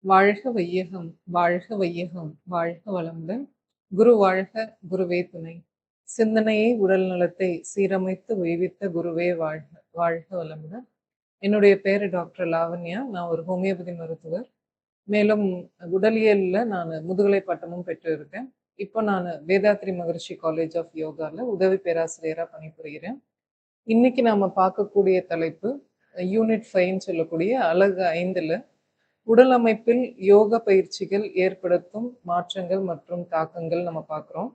வாழ்க வையகம், வாழ்க வையகம், வாழ்க வளமுடன். குரு வாழ்க, குருவே துணை. சிந்தனையை உடல் நலத்தை சீரமைத்து உய்வித்த குருவே வாழ்க, வாழ்க வளமுடன். என்னுடைய பேரு டாக்டர் லாவண்யா. நான் ஒரு ஹோமியோபதி மருத்துவர். மேலும் உடலியல்ல நான் முதுகலை பட்டமும் பெற்று இருக்கேன். இப்போ நான் வேதாத்ரி மகரிஷி காலேஜ் ஆஃப் யோகால உதவி பேராசிரியரா பணிபுரிகிறேன். இன்னைக்கு நாம பார்க்கக்கூடிய தலைப்பு யூனிட் 5ன்னு சொல்லக்கூடிய அலகு 5ல உடல் அமைப்பில் யோக பயிற்சிகள் ஏற்படுத்தும் மாற்றங்கள் மற்றும் தாக்கங்கள் நம்ம பார்க்குறோம்.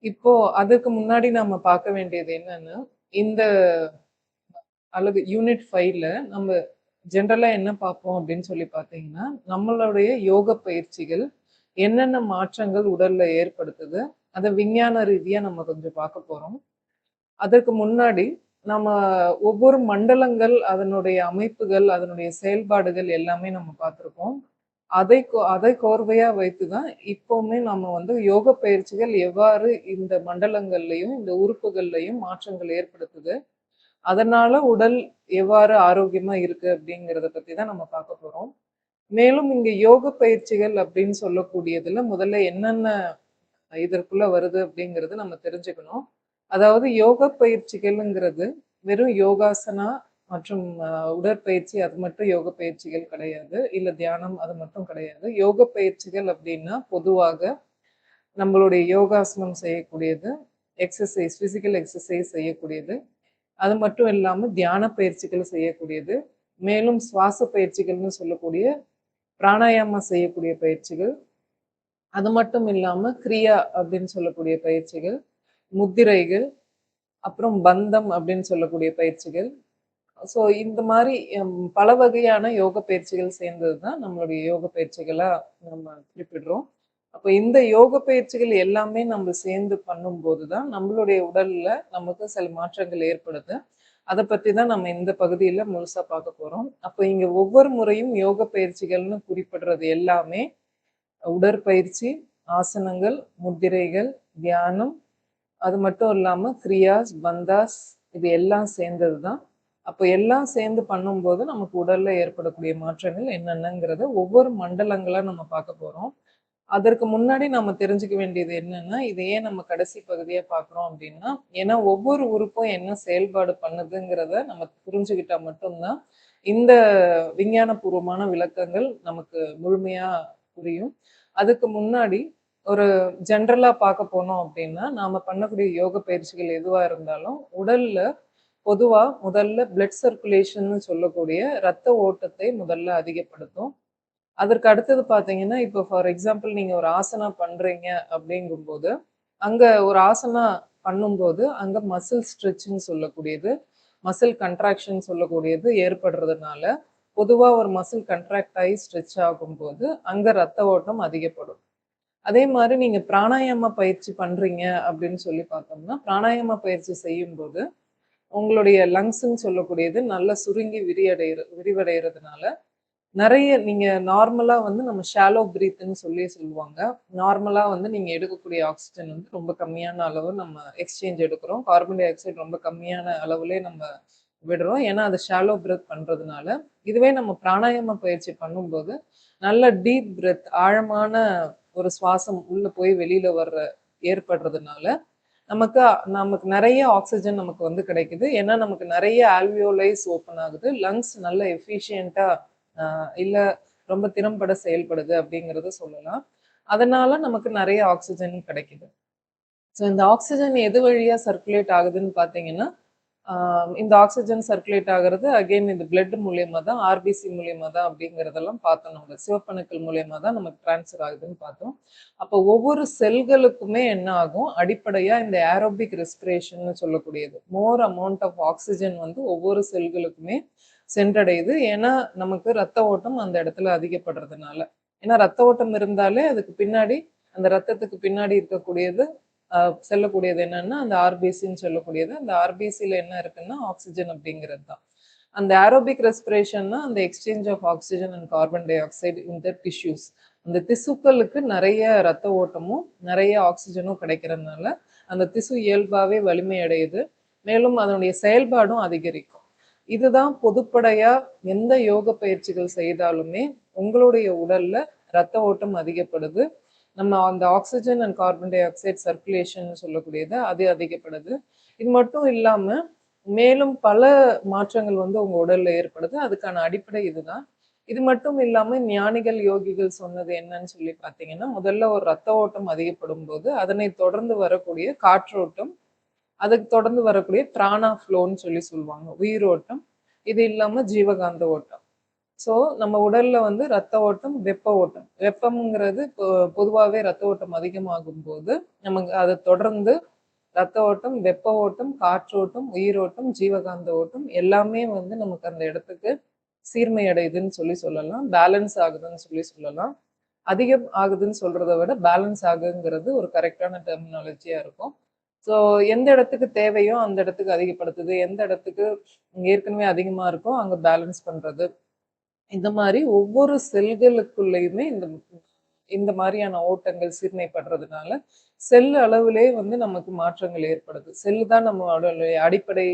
இப்போ அதுக்கு முன்னாடி நாம பார்க்க வேண்டியது என்னன்னா, இந்த அலகு யூனிட் 5ல நம்ம ஜென்ரலா என்ன பார்ப்போம் அப்படின்னு சொல்லி பார்த்தீங்கன்னா, நம்மளுடைய யோக பயிற்சிகள் என்னென்ன மாற்றங்கள் உடல்ல ஏற்படுத்துது, அத விஞ்ஞான ரீதியா நம்ம கொஞ்சம் பார்க்க போறோம். அதற்கு முன்னாடி நம்ம ஒவ்வொரு மண்டலங்கள், அதனுடைய அமைப்புகள், அதனுடைய செயல்பாடுகள் எல்லாமே நம்ம பார்த்திருக்கோம். அதை கோர்வையா வைத்து தான் இப்பவுமே நம்ம வந்து யோக பயிற்சிகள் எவ்வாறு இந்த மண்டலங்கள்லயும், இந்த உறுப்புகள்லயும் மாற்றங்கள் ஏற்படுத்துது. அதனால உடல் எவ்வாறு ஆரோக்கியமா இருக்கு அப்படிங்கிறத பத்தி தான் நம்ம பார்க்க போறோம். மேலும் இங்க யோக பயிற்சிகள் அப்படின்னு சொல்லக்கூடியதுல முதல்ல என்னென்ன இதற்குள்ள வருது அப்படிங்கிறது நம்ம தெரிஞ்சுக்கணும். அதாவது யோக பயிற்சிகள்ங்கிறது வெறும் யோகாசனா மற்றும் உடற்பயிற்சி அது மட்டும் யோக பயிற்சிகள் கிடையாது. இல்ல தியானம் அது மட்டும் கிடையாது. யோக பயிற்சிகள் அப்படின்னா பொதுவாக நம்மளுடைய யோகாசனம் செய்யக்கூடியது, எக்ஸர்சைஸ், பிசிக்கல் எக்ஸர்சைஸ் செய்யக்கூடியது. அது மட்டும் இல்லாம தியான பயிற்சிகள் செய்யக்கூடியது. மேலும் சுவாச பயிற்சிகள்னு சொல்லக்கூடிய பிராணாயாமம் செய்யக்கூடிய பயிற்சிகள். அது மட்டும் இல்லாம கிரியா அப்படின்னு சொல்லக்கூடிய பயிற்சிகள், முத்திரைகள், அப்புறம் பந்தம் அப்படின்னு சொல்லக்கூடிய பயிற்சிகள். ஸோ இந்த மாதிரி பல வகையான யோக பயிற்சிகள் சேர்ந்தது தான் நம்மளுடைய யோக பயிற்சிகளா நம்ம குறிப்பிடுறோம். அப்போ இந்த யோக பயிற்சிகள் எல்லாமே நம்ம சேர்ந்து பண்ணும்போது தான் நம்மளுடைய உடல்ல நமக்கு சில மாற்றங்கள் ஏற்படுது. அதை பத்தி தான் நம்ம இந்த பகுதியில முழுசா பார்க்க போறோம். அப்போ இங்க ஒவ்வொரு முறையும் யோக பயிற்சிகள்னு குறிப்பிடுறது எல்லாமே உடற்பயிற்சி, ஆசனங்கள், முத்திரைகள், தியானம், அது மட்டும் இல்லாம கிரியாஸ், பந்தாஸ் இது எல்லாம் சேர்ந்தது தான். அப்போ எல்லாம் சேர்ந்து பண்ணும்போது நமக்கு உடல்ல ஏற்படக்கூடிய மாற்றங்கள் என்னென்னங்கிறத ஒவ்வொரு மண்டலங்களா நம்ம பார்க்க போறோம். அதற்கு முன்னாடி நம்ம தெரிஞ்சுக்க வேண்டியது என்னன்னா, இதை ஏன் நம்ம கடைசி பகுதியா பார்க்குறோம் அப்படின்னா, ஏன்னா ஒவ்வொரு உறுப்பும் என்ன செயல்பாடு பண்ணுதுங்கிறத நம்ம புரிஞ்சுக்கிட்டா மட்டும்தான் இந்த விஞ்ஞானபூர்வமான விளக்கங்கள் நமக்கு முழுமையா புரியும். அதுக்கு முன்னாடி ஒரு ஜென்ரலா பார்க்க போனோம் அப்படின்னா, நாம பண்ணக்கூடிய யோக பயிற்சிகள் எதுவா இருந்தாலும், உடல்ல பொதுவா முதல்ல பிளட் சர்க்குலேஷன்னு சொல்லக்கூடிய ரத்த ஓட்டத்தை முதல்ல அதிகப்படுத்தும். அதற்கு அடுத்தது பார்த்தீங்கன்னா, இப்போ ஃபார் எக்ஸாம்பிள் நீங்க ஒரு ஆசனா பண்றீங்க அப்படிங்கும்போது, அங்க ஒரு ஆசனா பண்ணும்போது, அங்க மசில் ஸ்ட்ரெச்சுன்னு சொல்லக்கூடியது, மசில் கன்ட்ராக்ஷன் சொல்லக்கூடியது ஏற்படுறதுனால, பொதுவா ஒரு மசில் கன்ட்ராக்ட் ஆகி ஸ்ட்ரெச் ஆகும்போது, அங்க ரத்த ஓட்டம் அதிகப்படும். அதே மாரி நீங்க பிராணாயாம பயிற்சி பண்றீங்க அப்படின்னு சொல்லி பார்த்தோம்னா, பிராணாயாம பயிற்சி செய்யும்போது, உங்களுடைய லங்ஸ்ன்னு சொல்லக்கூடியது நல்லா சுருங்கி விரிவடைறதுனால, நெறைய நீங்க நார்மலா வந்து நம்ம ஷாலோ பிரீத்ன்னு சொல்லி சொல்லுவாங்க. நார்மலா வந்து நீங்க எடுக்கக்கூடிய ஆக்ஸிஜன் வந்து ரொம்ப கம்மியான அளவு நம்ம எக்ஸ்சேஞ்ச் எடுக்கிறோம். கார்பன் டை ஆக்சைடு ரொம்ப கம்மியான அளவுலயே நம்ம விடுறோம். ஏன்னா, அது ஷாலோ பிரீத் பண்றதுனால. இதுவே நம்ம பிராணாயாம பயிற்சி பண்ணும்போது, நல்ல டீப் பிரீத் ஆழமான ஒரு சுவாசம் உள்ள போய் வெளியில ஏற்படுறதுனால, நமக்கு நமக்கு நெறைய ஆக்ஸிஜன் நமக்கு வந்து கிடைக்குது. ஏன்னா, நமக்கு நெறைய ஆல்வியோலைஸ் ஓப்பன் ஆகுது. லங்ஸ் நல்ல எஃபிஷியன்ட்டா இல்ல ரொம்ப திறம்பட செயல்படுது அப்படிங்கிறத சொல்லலாம். அதனால நமக்கு நெறைய ஆக்ஸிஜன் கிடைக்குது. ஸோ இந்த ஆக்ஸிஜன் எது வழியா சர்க்குலேட் ஆகுதுன்னு பார்த்தீங்கன்னா, இந்த ஆக்ஸிஜன் சர்க்குலேட் ஆகுறது அகைன் இந்த பிளட் மூலியமா தான், ஆர்பிசி மூலியமா தான் அப்படிங்கிறதெல்லாம் பார்த்தோம் நம்ம. சிவப்பணுக்கள் மூலியமா தான் நமக்கு ட்ரான்ஸ்ஃபர் ஆகுதுன்னு பார்த்தோம். அப்போ ஒவ்வொரு செல்களுக்குமே என்ன ஆகும், அடிப்படையா இந்த ஏரோபிக் ரெஸ்பிரேஷன்னு சொல்லக்கூடியது. மோர் அமௌண்ட் ஆஃப் ஆக்ஸிஜன் வந்து ஒவ்வொரு செல்களுக்குமே சென்றடையுது. ஏன்னா, நமக்கு ரத்த ஓட்டம் அந்த இடத்துல அதிகப்படுறதுனால. ஏன்னா ரத்த ஓட்டம் இருந்தாலே அதுக்கு பின்னாடி அந்த ரத்தத்துக்கு பின்னாடி இருக்கக்கூடியது செல்லக்கூடியது என்னன்னா, அந்த ஆர்பிசின்னு சொல்லக்கூடியது. அந்த ஆர்பிசில என்ன இருக்குன்னா, ஆக்ஸிஜன் அப்படிங்கிறது தான். அந்த ஏரோபிக் ரெஸ்பிரேஷன்னா, அந்த exchange of oxygen and carbon dioxide in the tissues. அந்த திசுக்களுக்கு நெறைய ரத்த ஓட்டமும், நெறைய ஆக்ஸிஜனும் கிடைக்கிறதுனால, அந்த திசு இயல்பாவே வலிமை அடையுது. மேலும் அதனுடைய செயல்பாடும் அதிகரிக்கும். இதுதான் பொதுப்படையா எந்த யோக பயிற்சிகள் செய்தாலுமே உங்களுடைய உடல்ல ரத்த ஓட்டம் அதிகப்படுது. நம்ம அந்த oxygen and carbon di oxide circulation சொல்லக்கூடியது அது அதிகப்படுது. இது மட்டும் இல்லாம மேலும் பல மாற்றங்கள் வந்து உங்க உடல்ல ஏற்படுது. அதுக்கான அடிப்படை இதுதான். இது மட்டும் இல்லாம ஞானிகள், யோகிகள் சொன்னது என்னன்னு சொல்லி பார்த்தீங்கன்னா, முதல்ல ஒரு ரத்த ஓட்டம் அதிகப்படும்போது, அதனைத் தொடர்ந்து வரக்கூடிய காற்றோட்டம், அதுக்கு தொடர்ந்து வரக்கூடிய பிராணா ஃப்ளோன்னு சொல்லி சொல்லுவாங்க. உயிரோட்டம். இது இல்லாம ஜீவகாந்த ஓட்டம். ஸோ நம்ம உடல்ல வந்து ரத்த ஓட்டம், வெப்ப ஓட்டம். வெப்பம்ங்கிறது பொதுவாவே ரத்த ஓட்டம் அதிகமாகும்போது, நமக்கு அத தொடர்ந்து ரத்த ஓட்டம், வெப்ப ஓட்டம், காற்றோட்டம், உயிரோட்டம், ஜீவகாந்த ஓட்டம் எல்லாமே வந்து நமக்கு அந்த இடத்துக்கு சீர்மை அடையுதுன்னு சொல்லி சொல்லலாம். பேலன்ஸ் ஆகுதுன்னு சொல்லி சொல்லலாம். அதிகம் ஆகுதுன்னு சொல்றத விட பேலன்ஸ் ஆகுங்கிறது ஒரு கரெக்டான டெர்மினாலஜியா இருக்கும். ஸோ எந்த இடத்துக்கு தேவையோ அந்த இடத்துக்கு அதிகப்படுத்துது. எந்த இடத்துக்கு ஏற்கனவே அதிகமா இருக்கோ அங்க பேலன்ஸ் பண்றது. இந்த மாரி ஒவ்வொரு செல்களுக்குள்ளயுமே இந்த இந்த மாரியான ஓட்டங்கள் சீர்மைப்படுறதுனால, செல் அளவிலே வந்து நமக்கு மாற்றங்கள் ஏற்படுது. செல் தான் நம்மளுடைய அடிப்படை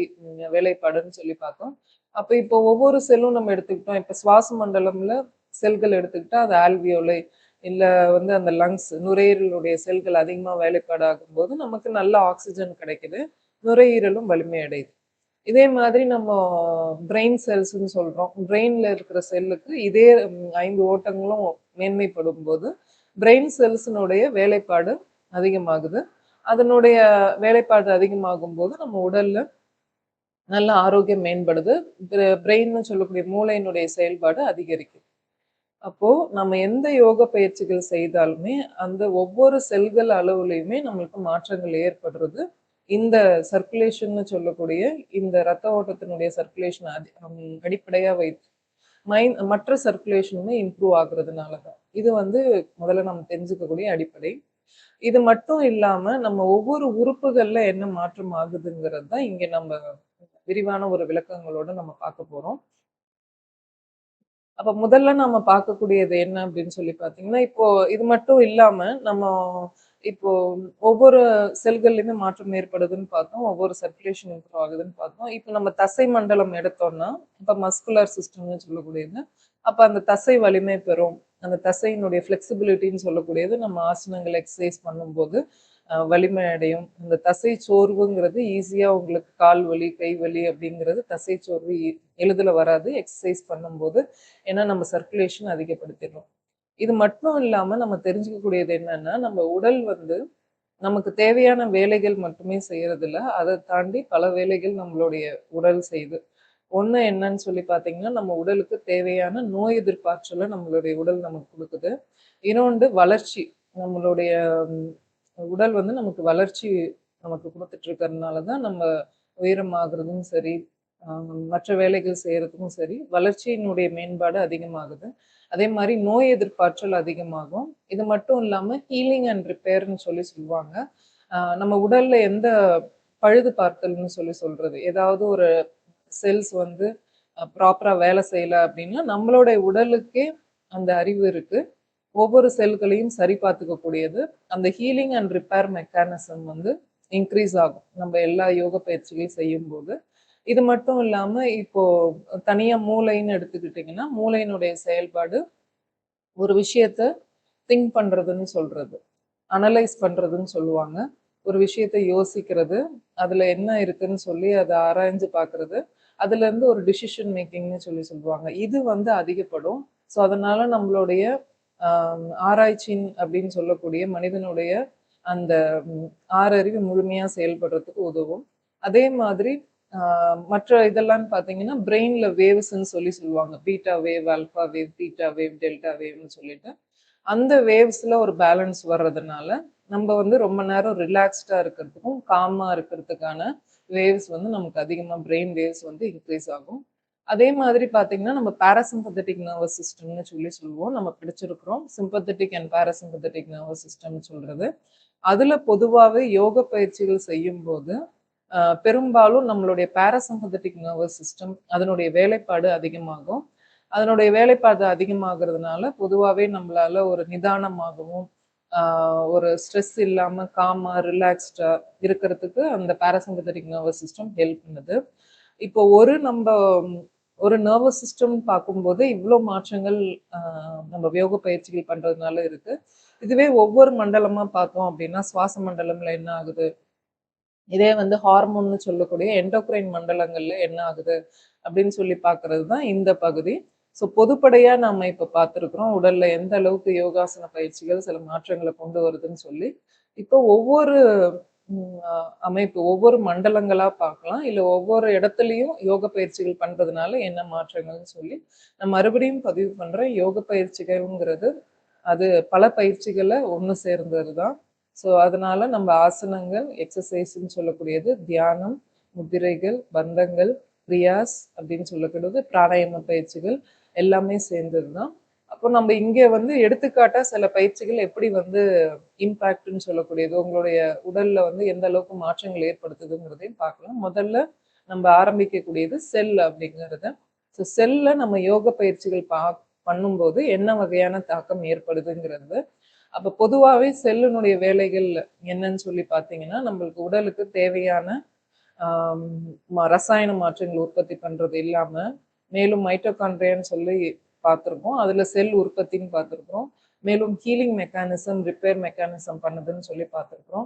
வேலைப்பாடுன்னு சொல்லி பார்த்தோம். அப்ப இப்போ ஒவ்வொரு செல்லும் நம்ம எடுத்துக்கிட்டோம். இப்ப சுவாச மண்டலம்ல செல்கள் எடுத்துக்கிட்டா, அது ஆல்வியோலை இல்ல வந்து அந்த லங்ஸ் நுரையீரலுடைய செல்கள் அதிகமா வேலைப்பாடு ஆகும்போது, நமக்கு நல்ல ஆக்ஸிஜன் கிடைக்குது. நுரையீரலும் வலிமை அடையுது. இதே மாதிரி நம்ம பிரெயின் செல்ஸ்ன்னு சொல்றோம். பிரெயின்ல இருக்கிற செல்லுக்கு இதே 5 ஓட்டங்களும் மேன்மைப்படும்போது, பிரெயின் செல்ஸினுடைய வேலைப்பாடு அதிகமாகுது. அதனுடைய வேலைப்பாடு அதிகமாகும்போது, நம்ம உடல்ல நல்ல ஆரோக்கியம் மேம்படுது. பிரெயின்னு சொல்லக்கூடிய மூளையினுடைய செயல்பாடு அதிகரிக்கும். அப்போ நம்ம எந்த யோக பயிற்சிகள் செய்தாலுமே, அந்த ஒவ்வொரு செல்கள் அளவுலயுமே நம்மளுக்கு மாற்றங்கள் ஏற்படுறது. இந்த சர்க்குலேஷன்னு சொல்லக்கூடிய இந்த ரத்த ஓட்டத்தினுடைய சர்க்குலேஷன் அடிப்படையா வைத்து மற்ற சர்க்குலேஷனுமே இம்ப்ரூவ் ஆகுறதுனால தான். இது வந்து முதல்ல நம்ம தெரிஞ்சுக்கக்கூடிய அடிப்படை. இது மட்டும் இல்லாம நம்ம ஒவ்வொரு உறுப்புகள்ல என்ன மாற்றம் ஆகுதுங்கிறது தான் இங்க நம்ம விரிவான ஒரு விளக்கங்களோட நம்ம பார்க்க போறோம். அப்ப முதல்ல நம்ம பார்க்கக்கூடியது என்ன அப்படின்னு சொல்லி பார்த்தீங்கன்னா, இப்போ இது மட்டும் இல்லாம நம்ம இப்போ ஒவ்வொரு செல்கள்லயுமே மாற்றம் ஏற்படுதுன்னு பார்த்தோம். ஒவ்வொரு சர்க்குலேஷன் இம்ப்ரூவ் ஆகுதுன்னு பார்த்தோம். இப்ப நம்ம தசை மண்டலம் எடுத்தோம்னா, இப்ப மஸ்குலர் சிஸ்டம்னு சொல்லக்கூடியது. அப்ப அந்த தசை வலிமை பெறும். அந்த தசையினுடைய ஃப்ளெக்சிபிலிட்டின்னு சொல்லக்கூடியது நம்ம ஆசனங்கள் எக்சர்சைஸ் பண்ணும்போது வலிமை அடையும். இந்த தசை சோர்வுங்கிறது ஈஸியா உங்களுக்கு கால் வலி, கை வலி அப்படிங்கிறது தசை சோர்வு எளிதில வராது எக்சர்சைஸ் பண்ணும்போது. ஏன்னா நம்ம சர்க்குலேஷன் அதிகப்படுத்திடுறோம். இது மட்டும் இல்லாம நம்ம தெரிஞ்சுக்கக்கூடியது என்னன்னா, நம்ம உடல் வந்து நமக்கு தேவையான வேலைகள் மட்டுமே செய்யறதில்ல. அத தாண்டி பல வேலைகள் நம்மளுடைய உடல் செய்யுது. ஒண்ணு என்னன்னு சொல்லி பார்த்தீங்கன்னா, நம்ம உடலுக்கு தேவையான நோய் எதிர்ப்பாற்றல நம்மளுடைய உடல் நமக்கு குடுக்குது. இன்னொன்று வளர்ச்சி. நம்மளுடைய ம் உடல் வந்து நமக்கு வளர்ச்சி நமக்கு குடுத்துட்டு இருக்கிறதுனால தான் நம்ம உயரமாகறதும் சரி, அ மற்ற வேலைகள் செய்யறதுக்கும் சரி, வளர்ச்சியினுடைய மேம்பாடு அதிகமாகுது. அதே மாரி நோய் எதிர்ப்பாற்றல் அதிகமாகும். இது மட்டும் இல்லாம ஹீலிங் அண்ட் ரிப்பேர்ன்னு சொல்லி சொல்லுவாங்க. நம்ம உடல்ல எந்த பழுது பார்த்தல்ன்னு சொல்லி சொல்றது. ஏதாவது ஒரு செல்ஸ் வந்து ப்ராப்பரா வேலை செய்யல அப்படின்னா, நம்மளுடைய உடலுக்கே அந்த அறிவு இருக்கு. ஒவ்வொரு செல்களையும் சரி பார்த்துக்க கூடியது. அந்த ஹீலிங் அண்ட் ரிப்பேர் மெக்கானிசம் வந்து இன்க்ரீஸ் ஆகும். நம்ம எல்லா யோக பயிற்சிகளையும் செய்யும்போது. இது மட்டும் இல்லாம இப்போ தனியா மூளைன்னு எடுத்துக்கிட்டிங்கன்னா, மூளையினுடைய செயல்பாடு ஒரு விஷயத்த திங்க் பண்றதுன்னு சொல்றது. அனலைஸ் பண்றதுன்னு சொல்லுவாங்க. ஒரு விஷயத்த யோசிக்கிறது, அதுல என்ன இருக்குன்னு சொல்லி அத ஆராய்ஞ்சு பார்க்கிறது. அதுலருந்து ஒரு டிசிஷன் மேக்கிங்ன்னு சொல்லி சொல்லுவாங்க. இது வந்து அதிகப்படும். ஸோ அதனால நம்மளுடைய அ ஆராய்ச்சின் அப்படின்னு சொல்லக்கூடிய மனிதனுடைய அந்த ஆறறிவு முழுமையா செயல்படுறதுக்கு உதவும். அதே மாதிரி அ மற்ற இதெல்லாம் பார்த்தீங்கன்னா, பிரெயின்ல வேவ்ஸ்ன்னு சொல்லி சொல்லுவாங்க. Beta wave, alpha wave, theta wave, delta வேவ்ன்னு சொல்லிட்டு. அந்த வேவ்ஸ்ல ஒரு பேலன்ஸ் வர்றதுனால, நம்ம வந்து ரொம்ப நேரம் ரிலாக்ஸ்டா இருக்கிறதுக்கும், காமா இருக்கிறதுக்கான வேவ்ஸ் வந்து நமக்கு அதிகமா பிரெயின் வேவ்ஸ் வந்து இன்க்ரீஸ் ஆகும். அதே மாதிரி பார்த்தீங்கன்னா, நம்ம பாராசிம்பத்தெடிக் நர்வஸ் சிஸ்டம்னு சொல்லி சொல்லுவோம். நம்ம படிச்சிருக்கிறோம். சிம்பத்தெடிக் அண்ட் பாராசிம்பத்தெடிக் நர்வஸ் சிஸ்டம்னு சொல்றது. அதுல பொதுவாவே யோக பயிற்சிகள் செய்யும்போது, பெரும்பாலும் நம்மளுடைய பாராசிம்பத்தெடிக் நர்வஸ் சிஸ்டம் அதனுடைய வேலைப்பாடு அதிகமாகும். அதனுடைய வேலைப்பாடு அதிகமாகறதுனால, பொதுவாவே நம்மளால ஒரு நிதானமாகவும், ஒரு ஸ்ட்ரெஸ் இல்லாம காமா, ரிலாக்ஸ்டா இருக்கிறதுக்கு அந்த பாராசிம்பத்தெடிக் நர்வஸ் சிஸ்டம் ஹெல்ப் பண்ணுது. இப்போ ஒரு நம்ப ஒரு நர்வஸ் சிஸ்டம் பார்க்கும்போது இவ்வளோ மாற்றங்கள் நம்ம யோக பயிற்சிகள் பண்றதுனால இருக்கு. இதுவே ஒவ்வொரு மண்டலமா பார்த்தோம் அப்படின்னா, சுவாச மண்டலம்ல என்ன ஆகுது? இதே வந்து ஹார்மோன்னு சொல்லக்கூடிய எண்டோக்ரைன் மண்டலங்கள்ல என்ன ஆகுது? அப்படின்னு சொல்லி பார்க்கறது தான் இந்த பகுதி. ஸோ பொதுப்படையா நாம இப்ப பார்த்துருக்குறோம். உடல்ல எந்த அளவுக்கு யோகாசன பயிற்சிகள் சில மாற்றங்கள கொண்டு வருதுன்னு சொல்லி. இப்போ ஒவ்வொரு ம் அ அமைப்பு, ஒவ்வொரு மண்டலங்களா பார்க்கலாம். இல்ல ஒவ்வொரு இடத்துலயும் யோக பயிற்சிகள் பண்றதுனால என்ன மாற்றங்கள்னு சொல்லி, நான் மறுபடியும் பதிவு பண்றேன். யோக பயிற்சிகள்ங்கிறது, அது பல பயிற்சிகள ஒண்ணு சேர்ந்தது தான். ஸோ அதனால நம்ம ஆசனங்கள், எக்ஸர்சைஸ்ன்னு சொல்லக்கூடியது, தியானம், முத்திரைகள், பந்தங்கள், கிரியாஸ் அப்படின்னு சொல்லக்கூடியது, பிராணாயாம பயிற்சிகள் எல்லாமே சேர்ந்தது தான். அப்போ நம்ம இங்க வந்து எடுத்துக்காட்டா சில பயிற்சிகள் எப்படி வந்து இம்பாக்ட்ன்னு சொல்லக்கூடியது, உங்களுடைய உடல்ல வந்து எந்த அளவுக்கு மாற்றங்கள் ஏற்படுத்துதுங்கிறதையும் பார்க்கலாம். முதல்ல நம்ம ஆரம்பிக்கக்கூடியது செல் அப்படிங்கிறது. ஸோ செல்ல நம்ம யோக பயிற்சிகள் பண்ணும்போது என்ன வகையான தாக்கம் ஏற்படுதுங்கிறது. அப்ப பொதுவாவே செல்லினுடைய வேலைகள் என்னன்னு சொல்லி பார்த்தீங்கன்னா, நம்மளுக்கு உடலுக்கு தேவையான ஆம், ரசாயன மாற்றங்கள் உற்பத்தி பண்றது இல்லாம, மேலும் மைட்டோகாண்ட்ரியான்னு சொல்லி பார்த்திருக்கோம். அதுல செல் உற்பத்தின்னு பார்த்திருக்கிறோம். மேலும் ஹீலிங் மெக்கானிசம், ரிப்பேர் மெக்கானிசம் பண்ணுதுன்னு சொல்லி பார்த்திருக்கிறோம்.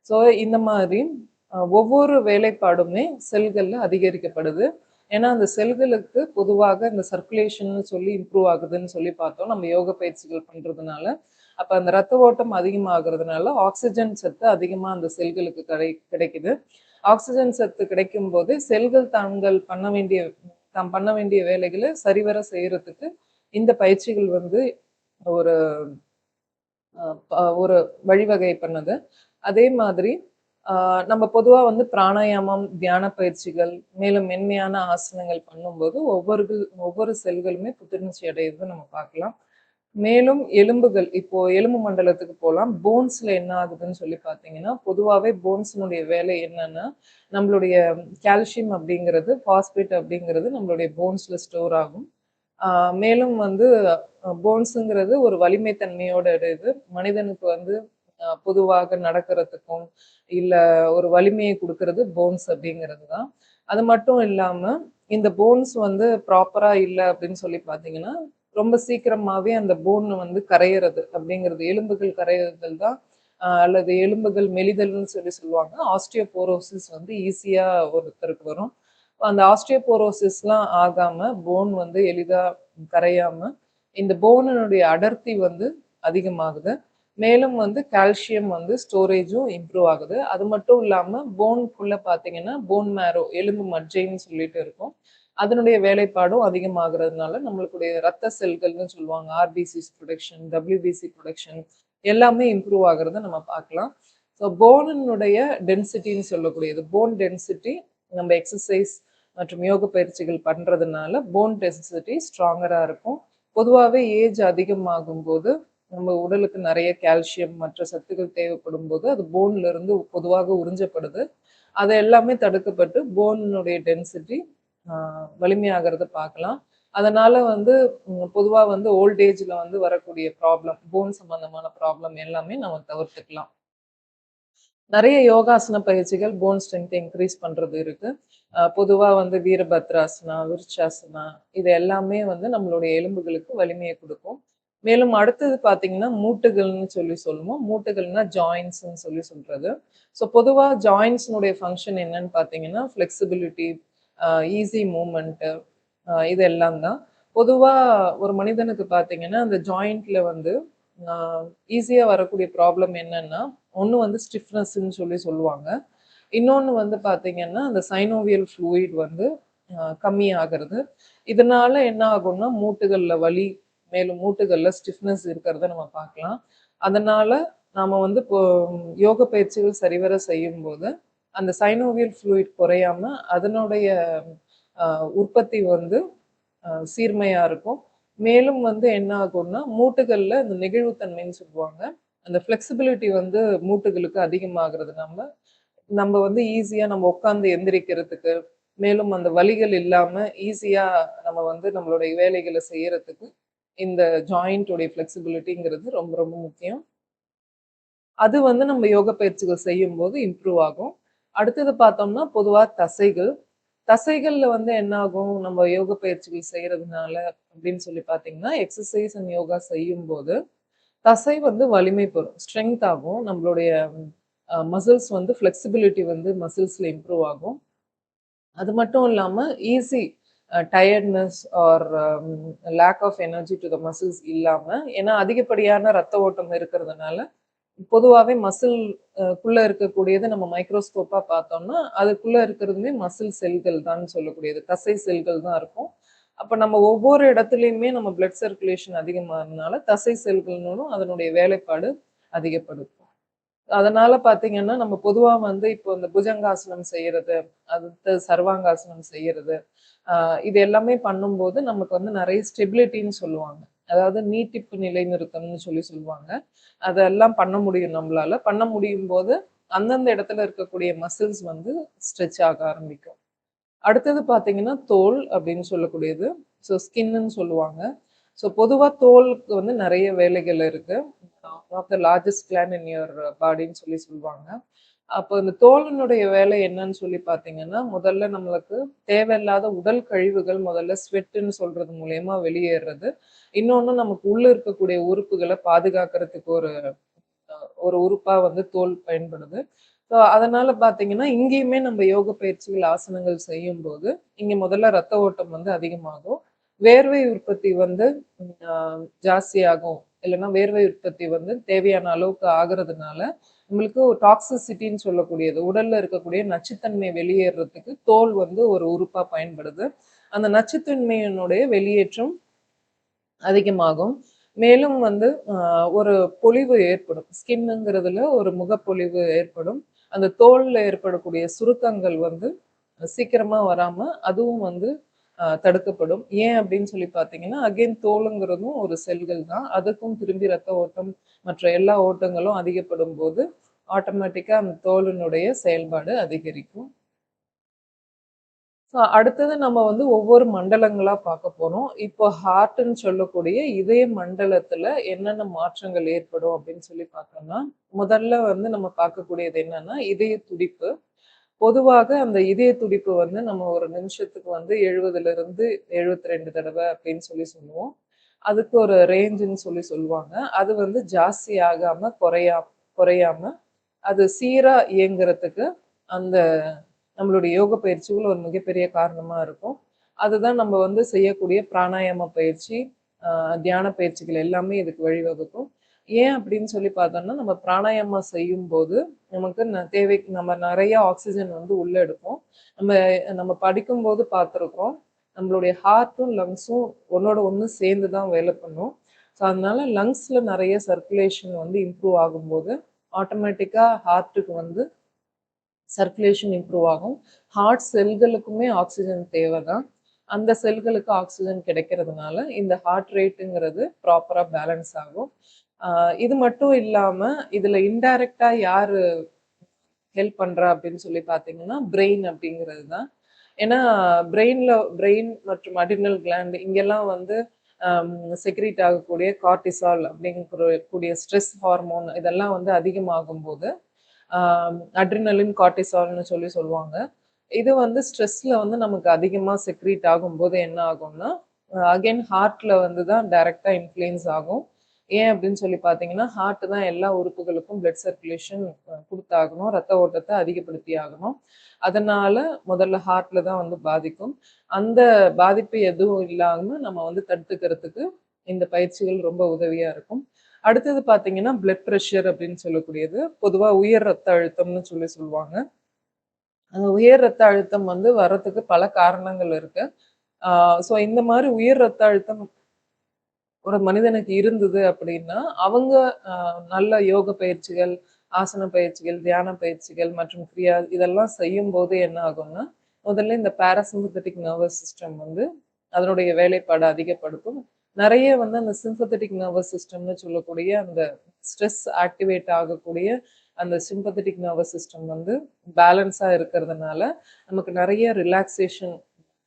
ஸோ இந்த மாதிரி ஒவ்வொரு வேலைப்பாடுமே செல்கள்ல அதிகரிக்கப்படுது. ஏன்னா அந்த செல்களுக்கு பொதுவாக இந்த சர்க்குலேஷன்னு சொல்லி இம்ப்ரூவ் ஆகுதுன்னு சொல்லி பார்த்தோம். நம்ம யோக பயிற்சிகள் பண்றதுனால. அப்ப அந்த ரத்த ஓட்டம் அதிகமாகறதுனால ஆக்ஸிஜன் சத்து அதிகமா அந்த செல்களுக்கு கிடைக்குது. ஆக்ஸிஜன் சத்து கிடைக்கும்போது செல்கள் தாம் பண்ண வேண்டிய வேலைகளை சரிவர செய்யறதுக்கு இந்த பயிற்சிகள் வந்து ஒரு ஒரு வழிவகை பண்ணுது. அதே மாதிரி நம்ம பொதுவா வந்து பிராணாயாமம், தியான பயிற்சிகள், மேலும் மென்மையான ஆசனங்கள் பண்ணும்போது ஒவ்வொரு செல்களுமே புத்துணர்ச்சி அடையுறத நம்ம பார்க்கலாம். மேலும் எலும்புகள், இப்போ எலும்பு மண்டலத்துக்கு போலாம். போன்ஸ்ல என்ன ஆகுதுன்னு சொல்லி பார்த்தீங்கன்னா, பொதுவாவே போன்ஸ்னுடைய வேலை என்னன்னா, நம்மளுடைய கால்சியம் அப்படிங்கிறது, பாஸ்பேட் அப்படிங்கிறது நம்மளுடைய போன்ஸ்ல ஸ்டோர் ஆகும். ஆ மேலும் வந்து போன்ஸுங்கிறது ஒரு வலிமை தன்மையோட இது. மனிதனுக்கு வந்து பொதுவாக நடக்கிறதுக்கும், இல்ல ஒரு வலிமையை குடுக்குறது போன்ஸ் அப்படிங்கிறது தான். அது மட்டும் இல்லாம, இந்த போன்ஸ் வந்து ப்ராப்பரா இல்ல அப்படின்னு சொல்லி பார்த்தீங்கன்னா, ரொம்ப சீக்கிரமாவே அந்த போன் வந்து கரையிறது அப்படிங்கிறது, எலும்புகள் கரையிறதல் தான் அல்லது எலும்புகள் மெலிதல்னு சொல்லி சொல்லுவாங்க. ஆஸ்டியோபோரோசிஸ் வந்து ஈஸியா ஒருத்தருக்கு வரும். அந்த ஆஸ்டியோபோரோசிஸ்லாம் ஆகாம, போன் வந்து எளிதா கரையாம, இந்த போனினுடைய அடர்த்தி வந்து அதிகமாகுது. மேலும் வந்து கால்சியம் வந்து ஸ்டோரேஜும் இம்ப்ரூவ் ஆகுது. அது மட்டும் இல்லாம போன்க்குள்ள பார்த்தீங்கன்னா, போன் மேரோ எலும்பு மஜ்ஜைன்னு சொல்லிட்டு இருக்கும். அதனுடைய வேலைப்பாடும் அதிகமாகுறதுனால, நம்மளுடைய ரத்த செல்கள்னு சொல்லுவாங்க. ஆர்பிசிஸ் புரொடக்ஷன், டபிள்யூபிசி புரொடக்ஷன் எல்லாமே இம்ப்ரூவ் ஆகுறத நம்ம பார்க்கலாம். ஸோ போனினுடைய டென்சிட்டின்னு சொல்லக்கூடியது, போன் டென்சிட்டி நம்ம எக்ஸர்சைஸ் மற்றும் யோக பயிற்சிகள் பண்றதுனால போன் டென்சிட்டி ஸ்ட்ராங்கரா இருக்கும். பொதுவாவே ஏஜ் அதிகமாகும்போது நம்ம உடலுக்கு நிறைய கால்சியம் மற்ற சத்துக்கள் தேவைப்படும் போது அது போன்ல இருந்து பொதுவாக உறிஞ்சப்படுது. அது எல்லாமே தடுக்கப்பட்டு போனுடைய டென்சிட்டி வலிமையாகிறத பார்க்கலாம். அதனால வந்து பொதுவா வந்து ஓல்ட் ஏஜ்ல வந்து வரக்கூடிய ப்ராப்ளம், போன் சம்பந்தமான ப்ராப்ளம் எல்லாமே நம்ம தவிர்த்துக்கலாம். நிறைய யோகாசன பயிற்சிகள் போன் ஸ்ட்ரென்த் இன்க்ரீஸ் பண்றது இருக்கு. பொதுவா வந்து வீரபத்ராசனா, விருட்சாசனா இது எல்லாமே வந்து நம்மளுடைய எலும்புகளுக்கு வலிமையை கொடுக்கும். மேலும் அடுத்தது பார்த்தீங்கன்னா, மூட்டுகள்னு சொல்லி சொல்லுவோம். மூட்டுகள்னா ஜாயிண்ட்ஸ்ன்னு சொல்லி சொல்றது. ஸோ பொதுவா ஜாயிண்ட்ஸ்னுடைய ஃபங்ஷன் என்னன்னு பார்த்தீங்கன்னா, ஃப்ளெக்சிபிலிட்டி, ஈஸி மூவ்மெண்ட்டு இது எல்லாம் தான். பொதுவா ஒரு மனிதனுக்கு பார்த்தீங்கன்னா, அந்த ஜாயிண்ட்ல வந்து ஆ ஈஸியா வரக்கூடிய ப்ராப்ளம் என்னன்னா, ஒண்ணு வந்து ஸ்டிஃப்னஸ்ன்னு சொல்லி சொல்லுவாங்க. இன்னொன்னு வந்து பார்த்தீங்கன்னா, அந்த சைனோவியல் ஃப்ளூயிட் வந்து கம்மியாகிறது. இதனால என்ன ஆகும்னா, மூட்டுகள்ல வலி, மேலும் மூட்டுகள்ல ஸ்டிஃப்னஸ் இருக்கிறத நம்ம பார்க்கலாம். அதனால நாம வந்து இப்போ யோக பயிற்சிகள் சரிவர செய்யும்போது, அந்த சைனோவியல் ஃப்ளூயிட் குறையாம, அதனுடைய உற்பத்தி வந்து சீர்மையா இருக்கும். மேலும் வந்து என்ன ஆகும்னா, மூட்டுகள்ல இந்த நெகிழ்வுத்தன்மைன்னு சொல்லுவாங்க. அந்த ஃப்ளெக்சிபிலிட்டி வந்து மூட்டுகளுக்கு அதிகமாகுறதுனால, நம்ம வந்து ஈஸியா நம்ம உட்கார்ந்து எந்திரிக்கிறதுக்கு, மேலும் அந்த வலிகள் இல்லாம ஈஸியா நம்ம வந்து நம்மளுடைய வேலைகள செய்யறதுக்கு, இந்த ஜாயிண்ட் உடைய ஃப்ளெக்சிபிலிட்டிங்கிறது ரொம்ப ரொம்ப முக்கியம். அது வந்து நம்ம யோக பயிற்சிகள் செய்யும்போது இம்ப்ரூவ் ஆகும். அடுத்தது பார்த்தோம்னா, பொதுவா தசைகள். தசைகள்ல வந்து என்ன ஆகும் நம்ம யோக பயிற்சிகள் செய்யறதுனால அப்படின்னு சொல்லி பார்த்தீங்கன்னா, எக்ஸர்சைஸ் அண்ட் யோகா செய்யும்போது தசை வந்து வலிமை பெறும். ஸ்ட்ரெங்த் ஆகும். நம்மளுடைய மசில்ஸ் வந்து ஃப்ளெக்சிபிலிட்டி வந்து மசில்ஸ்ல இம்ப்ரூவ் ஆகும். அது மட்டும் இல்லாம easy tiredness or lack of energy to the muscles இல்லாம, ஏன்னா அதிகப்படியான ரத்த ஓட்டம் இருக்கிறதுனால, பொதுவாவே மசில் குள்ள இருக்கக்கூடியது நம்ம மைக்ரோஸ்கோப்பா பார்த்தோம்னா, அதுக்குள்ள இருக்கிறதுமே மசில் செல்கள் தான் சொல்லக்கூடியது. தசை செல்கள் தான் இருக்கும். அப்ப நம்ம ஒவ்வொரு இடத்துலயுமே நம்ம பிளட் சர்க்குலேஷன் அதிகமானதுனால, தசை செல்கள்னும் அதனுடைய வேலைப்பாடு அதிகப்படுத்தும். அதனால பார்த்தீங்கன்னா, நம்ம பொதுவா வந்து இப்போ இந்த புஜங்காசனம் செய்யறது, அடுத்து சர்வாங்காசனம் செய்யறது, அ இது எல்லாமே பண்ணும்போது நமக்கு வந்து நெறைய ஸ்டெபிலிட்டின்னு சொல்லுவாங்க. அதாவது நீட்டிப்பு நிலைநிறுத்தம்னு சொல்லுவாங்க. அதெல்லாம் பண்ண முடியும் நம்மளால. பண்ண முடியும்போது, அந்தந்த இடத்துல இருக்கக்கூடிய மசில்ஸ் வந்து ஸ்ட்ரெச் ஆக ஆரம்பிக்கும். அடுத்தது பார்த்தீங்கன்னா, தோல் அப்படின்னு சொல்லக்கூடியது. ஸோ ஸ்கின்னுன்னு சொல்லுவாங்க. ஸோ பொதுவா தோலுக்கு வந்து நெறைய வேலைகள் இருக்கு. One of the largest gland in your பாடின்னு சொல்லுவாங்க. அப்போ இந்த தோலினுடைய வேலை என்னன்னு சொல்லி பார்த்தீங்கன்னா, முதல்ல நம்மளுக்கு தேவையில்லாத உடல் கழிவுகள் முதல்ல ஸ்வெட்டுன்னு சொல்றது மூலியமா வெளியேறுறது. இன்னொன்னு நமக்கு உள்ள இருக்கக்கூடிய உறுப்புகள பாதுகாக்கிறதுக்கு ஒரு உறுப்பா வந்து தோல் பயன்படுது. ஸோ அதனால பார்த்தீங்கன்னா, இங்கேயுமே நம்ம யோக பயிற்சிகள், ஆசனங்கள் செய்யும்போது, இங்க முதல்ல ரத்த ஓட்டம் வந்து அதிகமாகும். வேர்வை உற்பத்தி வந்து அ ஜாஸ்தியாகும். இல்லன்னா வேர்வை உற்பத்தி வந்து தேவையான அளவுக்கு ஆகுறதுனால, நம்மளுக்கு டாக்ஸிசிட்டின்னு சொல்லக்கூடியது, உடல்ல இருக்கக்கூடிய நச்சுத்தன்மை வெளியேறதுக்கு தோல் வந்து ஒரு உறுப்பா பயன்படுது. அந்த நச்சுத்தன்மையினுடைய வெளியேற்றம் அதிகமாகும். மேலும் வந்து ஒரு பொலிவு ஏற்படும். ஸ்கின்னுங்கிறதுல ஒரு முகப்பொலிவு ஏற்படும். அந்த தோல்ல ஏற்படக்கூடிய சுருக்கங்கள் வந்து சீக்கிரமா வராம, அதுவும் வந்து தடுக்கப்படும். ஏன் அப்படின்னு சொல்லி பார்த்தீங்கன்னா, அகைன் தோலுங்கிறதும் ஒரு செல்கள் தான். அதுக்கும் திரும்பி ரத்த ஓட்டம், மற்ற எல்லா ஓட்டங்களும் அதிகப்படும்போது, ஆட்டோமேட்டிக்கா அந்த தோலினுடைய செயல்பாடு அதிகரிக்கும். அடுத்தது நம்ம வந்து ஒவ்வொரு மண்டலங்களா பார்க்க போறோம். இப்போ ஹார்ட்ன்னு சொல்லக்கூடிய இதய மண்டலத்துல என்னென்ன மாற்றங்கள் ஏற்படும் அப்படின்னு சொல்லி பார்த்தோம்னா, முதல்ல வந்து நம்ம பார்க்கக்கூடியது என்னன்னா, இதய துடிப்பு. பொதுவாக அந்த இதய துடிப்பு வந்து நம்ம ஒரு நிமிஷத்துக்கு வந்து 70லிருந்து 72 தடவ அப்படின்னு சொல்லுவோம். அதுக்கு ஒரு ரேஞ்சுன்னு சொல்லுவாங்க. அது வந்து ஜாஸ்தி ஆகாம, குறையாம அது சீரா இயங்குறதுக்கு அந்த நம்மளுடைய யோக பயிற்சிகள் ஒரு மிகப்பெரிய காரணமா இருக்கும். அதுதான் நம்ம வந்து செய்யக்கூடிய பிராணாயாம பயிற்சி, தியான பயிற்சிகள் எல்லாமே இதுக்கு வழிவகுக்கும். ஏன் அப்படின்னு சொல்லி பார்த்தோம்னா, நம்ம பிராணாயாமம் செய்யும்போது நமக்கு தேவைக்கு நம்ம நெறைய ஆக்ஸிஜன் வந்து உள்ள எடுப்போம். நம்ம நம்ம படிக்கும்போது பார்த்துருக்கோம். நம்மளுடைய ஹார்ட்டும், லங்ஸும் ஒண்ணோட ஒண்ணு சேர்ந்து தான் வேலை பண்ணும். ஸோ அதனால லங்ஸ்ல நெறைய சர்க்குலேஷன் வந்து இம்ப்ரூவ் ஆகும்போது, ஆட்டோமேட்டிக்கா ஹார்ட்டுக்கு வந்து சர்க்குலேஷன் இம்ப்ரூவ் ஆகும். ஹார்ட் செல்களுக்குமே ஆக்ஸிஜன் தேவை தான். அந்த செல்களுக்கு ஆக்ஸிஜன் கிடைக்கிறதுனால, இந்த ஹார்ட் ரேட்டுங்கிறது ப்ராப்பரா பேலன்ஸ் ஆகும். அ இது மட்டும் இல்லாம, இதுல இன்டைரக்ட்டா யாரு ஹெல்ப் பண்றா அப்படின்னு சொல்லி பார்த்தீங்கன்னா, பிரெயின் அப்படிங்கிறது தான். ஏன்னா பிரெயின் மற்றும் அட்ரினல் கிளாண்ட் இங்கெல்லாம் வந்து அம் செக்ரீட் ஆகக்கூடிய கார்ட்டிசால் அப்படிங்கக்கூடிய ஸ்ட்ரெஸ் ஹார்மோன் இதெல்லாம் வந்து அதிகமாகும்போது, அட்ரினலின், கார்ட்டிசால்னு சொல்லுவாங்க. இது வந்து ஸ்ட்ரெஸ்ல வந்து நமக்கு அதிகமா செக்ரீட் ஆகும்போது என்ன ஆகும்னா, அகைன் ஹார்ட்ல வந்து தான் டைரக்ட்டா இன்ஃப்ளூயன்ஸ் ஆகும். ஏன் அப்படின்னு சொல்லி பார்த்தீங்கன்னா, ஹார்ட் தான் எல்லா உறுப்புகளுக்கும் பிளட் சர்க்குலேஷன் குடுத்தாகணும். ரத்த ஓட்டத்த அதிகப்படுத்தி ஆகணும். அதனால முதல்ல ஹார்ட்ல தான் வந்து பாதிக்கும். அந்த பாதிப்பு எதுவும் இல்லாம நம்ம வந்து தடுத்துக்கிறதுக்கு இந்த பயிற்சிகள் ரொம்ப உதவியா இருக்கும். அடுத்தது பார்த்தீங்கன்னா, பிளட் பிரஷர் அப்படின்னு சொல்லக்கூடியது. பொதுவா உயர் ரத்த அழுத்தம்னு சொல்லுவாங்க. அந்த உயர் ரத்த அழுத்தம் வந்து வர்றதுக்கு பல காரணங்கள் இருக்கு. ஆ ஸோ இந்த மாரி உயர் ரத்த அழுத்தம் ஒரு மனிதனுக்கு இருந்தது அப்படின்னா, அவங்க அ நல்ல யோக பயிற்சிகள், ஆசன பயிற்சிகள், தியான பயிற்சிகள் மற்றும் கிரியா இதெல்லாம் செய்யும்போது என்ன ஆகும்னா, முதல்ல இந்த பாராசிம்பத்தெடிக் நர்வஸ் சிஸ்டம் வந்து அதனுடைய வேலைப்பாட அதிகப்படுத்தும். நெறைய வந்து அந்த சிம்பத்தெடிக் நர்வஸ் சிஸ்டம்னு சொல்லக்கூடிய அந்த ஸ்ட்ரெஸ் ஆக்டிவேட் ஆகக்கூடிய அந்த சிம்பத்தெடிக் நர்வஸ் சிஸ்டம் வந்து பேலன்ஸா இருக்கிறதுனால, நமக்கு நெறைய ரிலாக்சேஷன்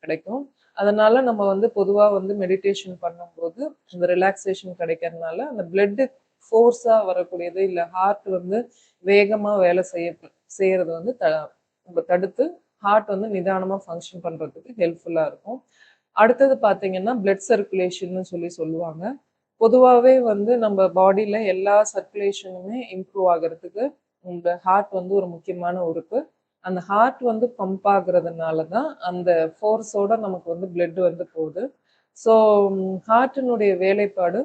கிடைக்கும். அதனால நம்ம வந்து பொதுவா வந்து மெடிடேஷன் பண்ணும்போது, அந்த ரிலாக்சேஷன் கிடைக்கிறதுனால, அந்த பிளட் ஃபோர்ஸா வரக்கூடியது, இல்ல ஹார்ட் வந்து வேகமா வேலை செய்யறது வந்து நம்ம தடுத்து ஹார்ட் வந்து நிதானமா ஃபங்க்ஷன் பண்றதுக்கு ஹெல்ப்ஃபுல்லா இருக்கும். அடுத்தது பார்த்தீங்கன்னா, பிளட் சர்க்குலேஷன்னு சொல்லுவாங்க. பொதுவாவே வந்து நம்ம பாடியில எல்லா சர்க்குலேஷனுமே இம்ப்ரூவ் ஆகுறதுக்கு இந்த ஹார்ட் வந்து ஒரு முக்கியமான உறுப்பு. அந்த ஹார்ட் வந்து பம்ப் ஆகுறதுனால தான் அந்த ஃபோர்ஸோட நமக்கு வந்து பிளட் வந்து போகுது. ஸோ ஹார்ட்டினுடைய வேலைப்பாடு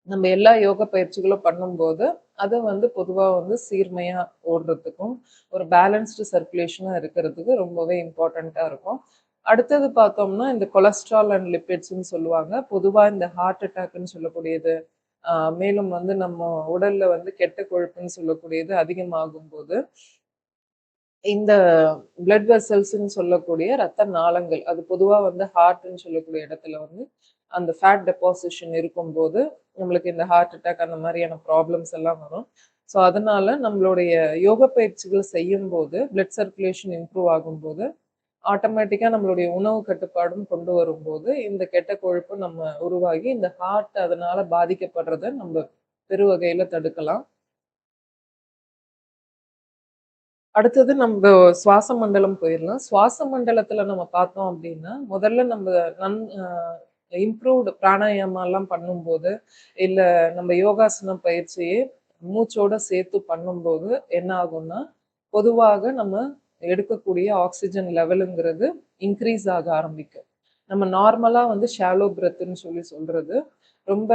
நம்ம எல்லா யோகா பயிற்சிகளும் பண்ணும்போது, அது வந்து பொதுவா வந்து சீர்மையா ஓடுறதுக்கும், ஒரு பேலன்ஸ்டு சர்க்குலேஷனா இருக்கிறதுக்கு ரொம்பவே இம்பார்ட்டன்ட்டா இருக்கும். அடுத்தது பார்த்தோம்னா, இந்த கொலஸ்ட்ரால் அண்ட் லிப்பிட்ஸ்ன்னு சொல்லுவாங்க. பொதுவா இந்த ஹார்ட் அட்டாக்ன்னு சொல்லக்கூடியது, மேலும் வந்து நம்ம உடல்ல வந்து கெட்ட கொழுப்புன்னு சொல்லக்கூடியது அதிகமாகும்போது, இந்த பிளட் வெசல்ஸ்ன்னு சொல்லக்கூடிய ரத்த நாளங்கள், அது பொதுவா வந்து ஹார்ட்ன்னு சொல்லக்கூடிய இடத்துல வந்து அந்த ஃபேட் டெபாசிஷன் இருக்கும்போது, நம்மளுக்கு இந்த ஹார்ட் அட்டாக் அந்த மாதிரியான ப்ராப்ளம்ஸ் எல்லாம் வரும். ஸோ அதனால நம்மளுடைய யோக பயிற்சிகள் செய்யும்போது, பிளட் சர்க்குலேஷன் இம்ப்ரூவ் ஆகும்போது, ஆட்டோமேட்டிக்கா நம்மளுடைய உணவு கட்டுப்பாடும் கொண்டு வரும்போது, இந்த கெட்ட கொழுப்பு நம்ம உருவாகி, இந்த ஹார்ட் அதனால பாதிக்கப்படுறத நம்ம பெருவகையில தடுக்கலாம். அடுத்தது நம்ப சுவாச மண்டலம் போயிரலாம். சுவாச மண்டலத்துல நம்ம பார்த்தோம் அப்டின்னா, முதல்ல நம்ம நன் அ இம்ப்ரூவ்டு பிராணாயாமாலாம் பண்ணும்போது, இல்ல நம்ம யோகாசனம் பயிற்சியே மூச்சோட சேர்த்து பண்ணும்போது என்ன ஆகும்னா, பொதுவாக நம்ம எடுக்கக்கூடிய ஆக்ஸிஜன் லெவலுங்கிறது இன்க்ரீஸ் ஆக ஆரம்பிக்கும். நம்ம நார்மலா வந்து ஷாலோ பிரெத்ன்னு சொல்றது. ரொம்ப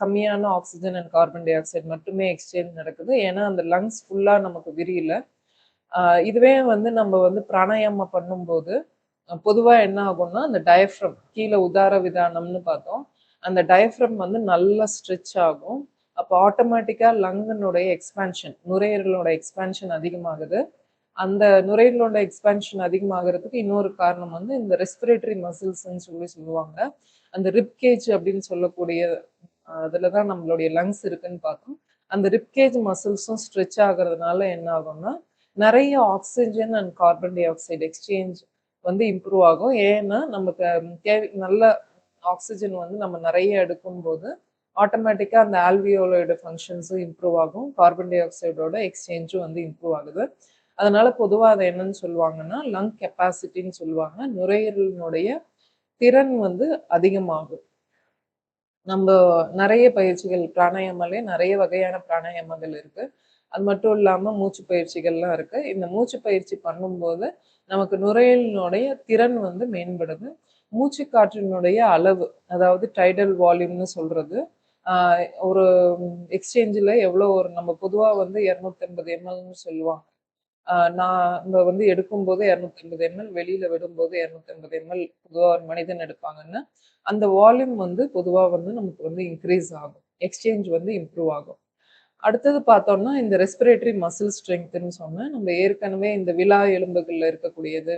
கம்மியான oxygen and carbon di oxide மட்டுமே எக்ஸ்சேஞ்ச் நடக்குது. ஏன்னா, அந்த லங்ஸ் ஃபுல்லா நமக்கு விரியல. இதுவே வந்து நம்ம வந்து பிராணாயாமம் பண்ணும்போது, பொதுவா என்ன ஆகும்னா, அந்த டயப்ரம் கீழ உதார விதானம்னு பார்த்தோம். அந்த டயப்ரம் வந்து நல்லா ஸ்ட்ரெச் ஆகும். அப்போ ஆட்டோமேட்டிக்கா லங்கினுடைய எக்ஸ்பான்ஷன், நுரையீரலோட எக்ஸ்பான்ஷன் அதிகமாகுது. அந்த நுரையீரலோட எக்ஸ்பான்ஷன் அதிகமாகறதுக்கு இன்னொரு காரணம் வந்து இந்த ரெஸ்பிரேட்டரி மசில்ஸ்ன்னு சொல்லுவாங்க. அந்த ரிப் கேஜ் அப்படின்னு சொல்லக்கூடிய அதுல தான் நம்மளுடைய லங்ஸ் இருக்குன்னு பார்த்தோம். அந்த ரிப் கேஜ் மசில்ஸும் ஸ்ட்ரெச் ஆகுறதுனால என்ன ஆகும்னா, நெறைய oxygen and carbon di oxide exchange வந்து இம்ப்ரூவ் ஆகும். ஏன்னா, நமக்கு நல்ல ஆக்ஸிஜன் வந்து நம்ம நெறைய எடுக்கும்போது, ஆட்டோமேட்டிக்கா அந்த ஆல்வியோலோட ஃபங்ஷன்ஸும் இம்ப்ரூவ் ஆகும். கார்பன் டை ஆக்சைடோட எக்ஸ்சேஞ்சும் வந்து இம்ப்ரூவ் ஆகுது. அதனால பொதுவா அத என்னன்னு சொல்லுவாங்கன்னா, லங் கெப்பாசிட்டின்னு சொல்லுவாங்க. நுரையீரலினுடைய திறன் வந்து அதிகமாகும். நம்ப நெறைய பயிற்சிகள் பிராணாயாமாலே நெறைய வகையான பிராணாயாமங்கள் இருக்கு. அது மட்டும் இல்லாம மூச்சு பயிற்சிகள்லாம் இருக்கு. இந்த மூச்சு பயிற்சி பண்ணும்போது, நமக்கு நுரையீரலினுடைய திறன் வந்து மேம்படுது. மூச்சு காற்றினுடைய அளவு, அதாவது டைடல் வால்யூம்னு சொல்றது. ஆ ஒரு எக்ஸ்சேஞ்சுல எவ்வளோ ஒரு நம்ம பொதுவா வந்து 250 எம்எல்ன்னு சொல்லுவாங்க. நாம வந்து எடுக்கும்போது 250 எம்எல், வெளியில விடும்போது 250 எம்எல் பொதுவா ஒரு மனிதன் எடுப்பாங்கன்னா, அந்த வால்யூம் வந்து பொதுவா வந்து நமக்கு வந்து இன்க்ரீஸ் ஆகும். எக்ஸ்சேஞ்ச் வந்து இம்ப்ரூவ் ஆகும். அடுத்தது பார்த்தோம்னா, இந்த ரெஸ்பிரேட்டரி மசில் ஸ்ட்ரெங்த்ன்னு சொன்னேன். நம்ம ஏற்கனவே இந்த விலா எலும்புகள்ல இருக்கக்கூடியது,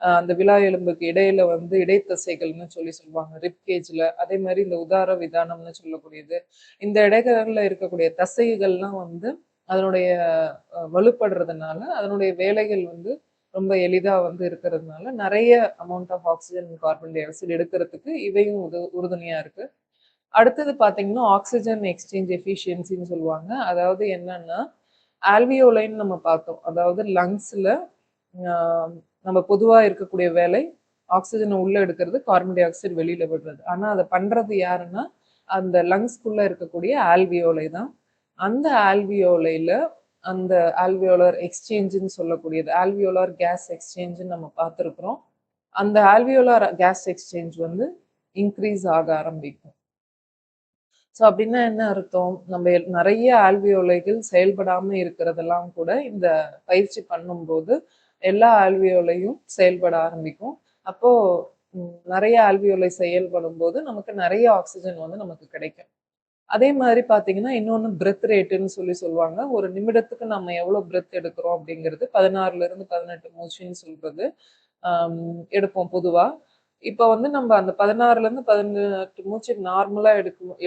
அந்த விலா எலும்புக்கு இடையில வந்து இடைத்தசைகள்னு சொல்லுவாங்க. ரிப் கேஜ்ல. அதே மாரி இந்த உதார விதானம்னு சொல்லக்கூடியது. இந்த இடைகள்ல இருக்கக்கூடிய தசைகள்லாம் வந்து அதனுடைய வலுப்படுறதுனால, அதனுடைய வேலைகள் வந்து ரொம்ப எளிதா வந்து இருக்கிறதுனால, நெறைய amount of oxygen, carbon dioxide எடுக்கிறதுக்கு இவையும் உறுதுணையா இருக்கு. அடுத்தது பார்த்தீங்கன்னா, ஆக்ஸிஜன் எக்ஸ்சேஞ்ச் எஃபிஷியன்சின்னு சொல்லுவாங்க. அதாவது என்னன்னா, ஆல்வியோலைன்னு நம்ம பார்த்தோம். அதாவது லங்ஸ்ல அ நம்ம பொதுவா இருக்கக்கூடிய வேலை, ஆக்ஸிஜன உள்ள எடுக்கிறது, கார்பன் டை ஆக்சைடு வெளியில விடுறது. ஆனா, அத பண்றது யாருன்னா, அந்த லங்ஸ்க்குள்ள இருக்கக்கூடிய ஆல்வியோலை தான். அந்த ஆல்வியோலைல அந்த ஆல்வியோலர் எக்ஸ்சேஞ்சுன்னு சொல்லக்கூடியது, ஆல்வியோலார் கேஸ் எக்ஸ்சேஞ்சுன்னு நம்ம பார்த்திருக்கிறோம். அந்த ஆல்வியோலார் கேஸ் எக்ஸ்சேஞ்ச் வந்து இன்க்ரீஸ் ஆக ஆரம்பிக்கும். ஸோ அப்படின்னா என்ன அர்த்தம்? நம்ம நெறைய ஆல்வியோலைகள் செயல்படாம இருக்கிறதெல்லாம் கூட இந்த பயிற்சி பண்ணும்போது, எல்லா ஆல்வியோலையும் செயல்பட ஆரம்பிக்கும். அப்போ நெறைய ஆல்வியோலை செயல்படும்போது, நமக்கு நெறைய ஆக்ஸிஜன் வந்து நமக்கு கிடைக்கும். அதே மாதிரி பார்த்தீங்கன்னா, இன்னொன்னு பிரெத் ரேட்டுன்னு சொல்லுவாங்க. ஒரு நிமிடத்துக்கு நம்ம எவ்வளோ பிரெத் எடுக்கிறோம் அப்படிங்கிறது 16லிருந்து 18 மூச்சுன்னு சொல்றது. எடுப்போம் பொதுவா. இப்ப வந்து நம்ம அந்த 16லேருந்து 18 மூச்சு நார்மலா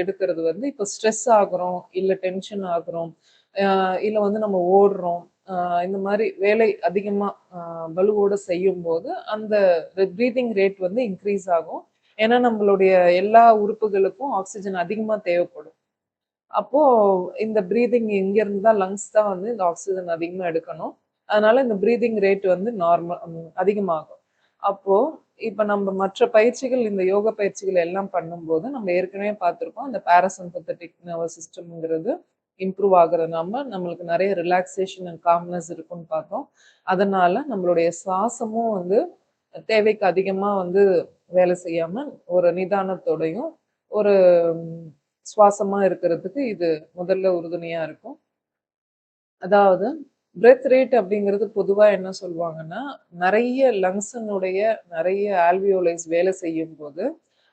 எடுக்கிறது வந்து இப்ப ஸ்ட்ரெஸ் ஆகுறோம், இல்ல டென்ஷன் ஆகுறோம், அ இல்ல வந்து நம்ம ஓடுறோம். அ இந்த மாரி வேலை அதிகமா பளுவோட செய்யும்போது, அந்த பிரீத்திங் ரேட் வந்து இன்க்ரீஸ் ஆகும். ஏன்னா, நம்மளுடைய எல்லா உறுப்புகளுக்கும் ஆக்ஸிஜன் அதிகமா தேவைப்படும். அப்போ இந்த பிரீத்திங் இங்க இருந்து தான் லங்ஸ் தான் வந்து இந்த ஆக்ஸிஜன் அதிகமா எடுக்கணும். அதனால இந்த பிரீதிங் ரேட் வந்து நார்மல் அதிகமாகும். அப்போ இப்ப நம்ம மற்ற பயிற்சிகள் இந்த யோக பயிற்சிகள் எல்லாம் பண்ணும்போது நம்ம ஏற்கனவே பார்த்திருக்கோம். அந்த பாராசிம்பத்தட்டிக் நர்வஸ் சிஸ்டம்ங்கிறது இம்ப்ரூவ் ஆகுறதுனால நம்மளுக்கு நிறைய ரிலாக்சேஷன் அண்ட் காம்னஸ் இருக்கும்னு பார்த்தோம். அதனால நம்மளுடைய சுவாசமும் வந்து தேவைக்கு அதிகமா வந்து வேலை செய்யாம ஒரு நிதானத்தோடையும் ஒரு சுவாசமா இருக்கிறதுக்கு இது முதல்ல உறுதுணையா இருக்கும். அதாவது பிரெத் ரேட் அப்படிங்கிறது பொதுவா என்ன சொல்லுவாங்கன்னா, நெறைய லங்ஸினுடைய நெறைய ஆல்வியோலைஸ் வேலை செய்யும்போது,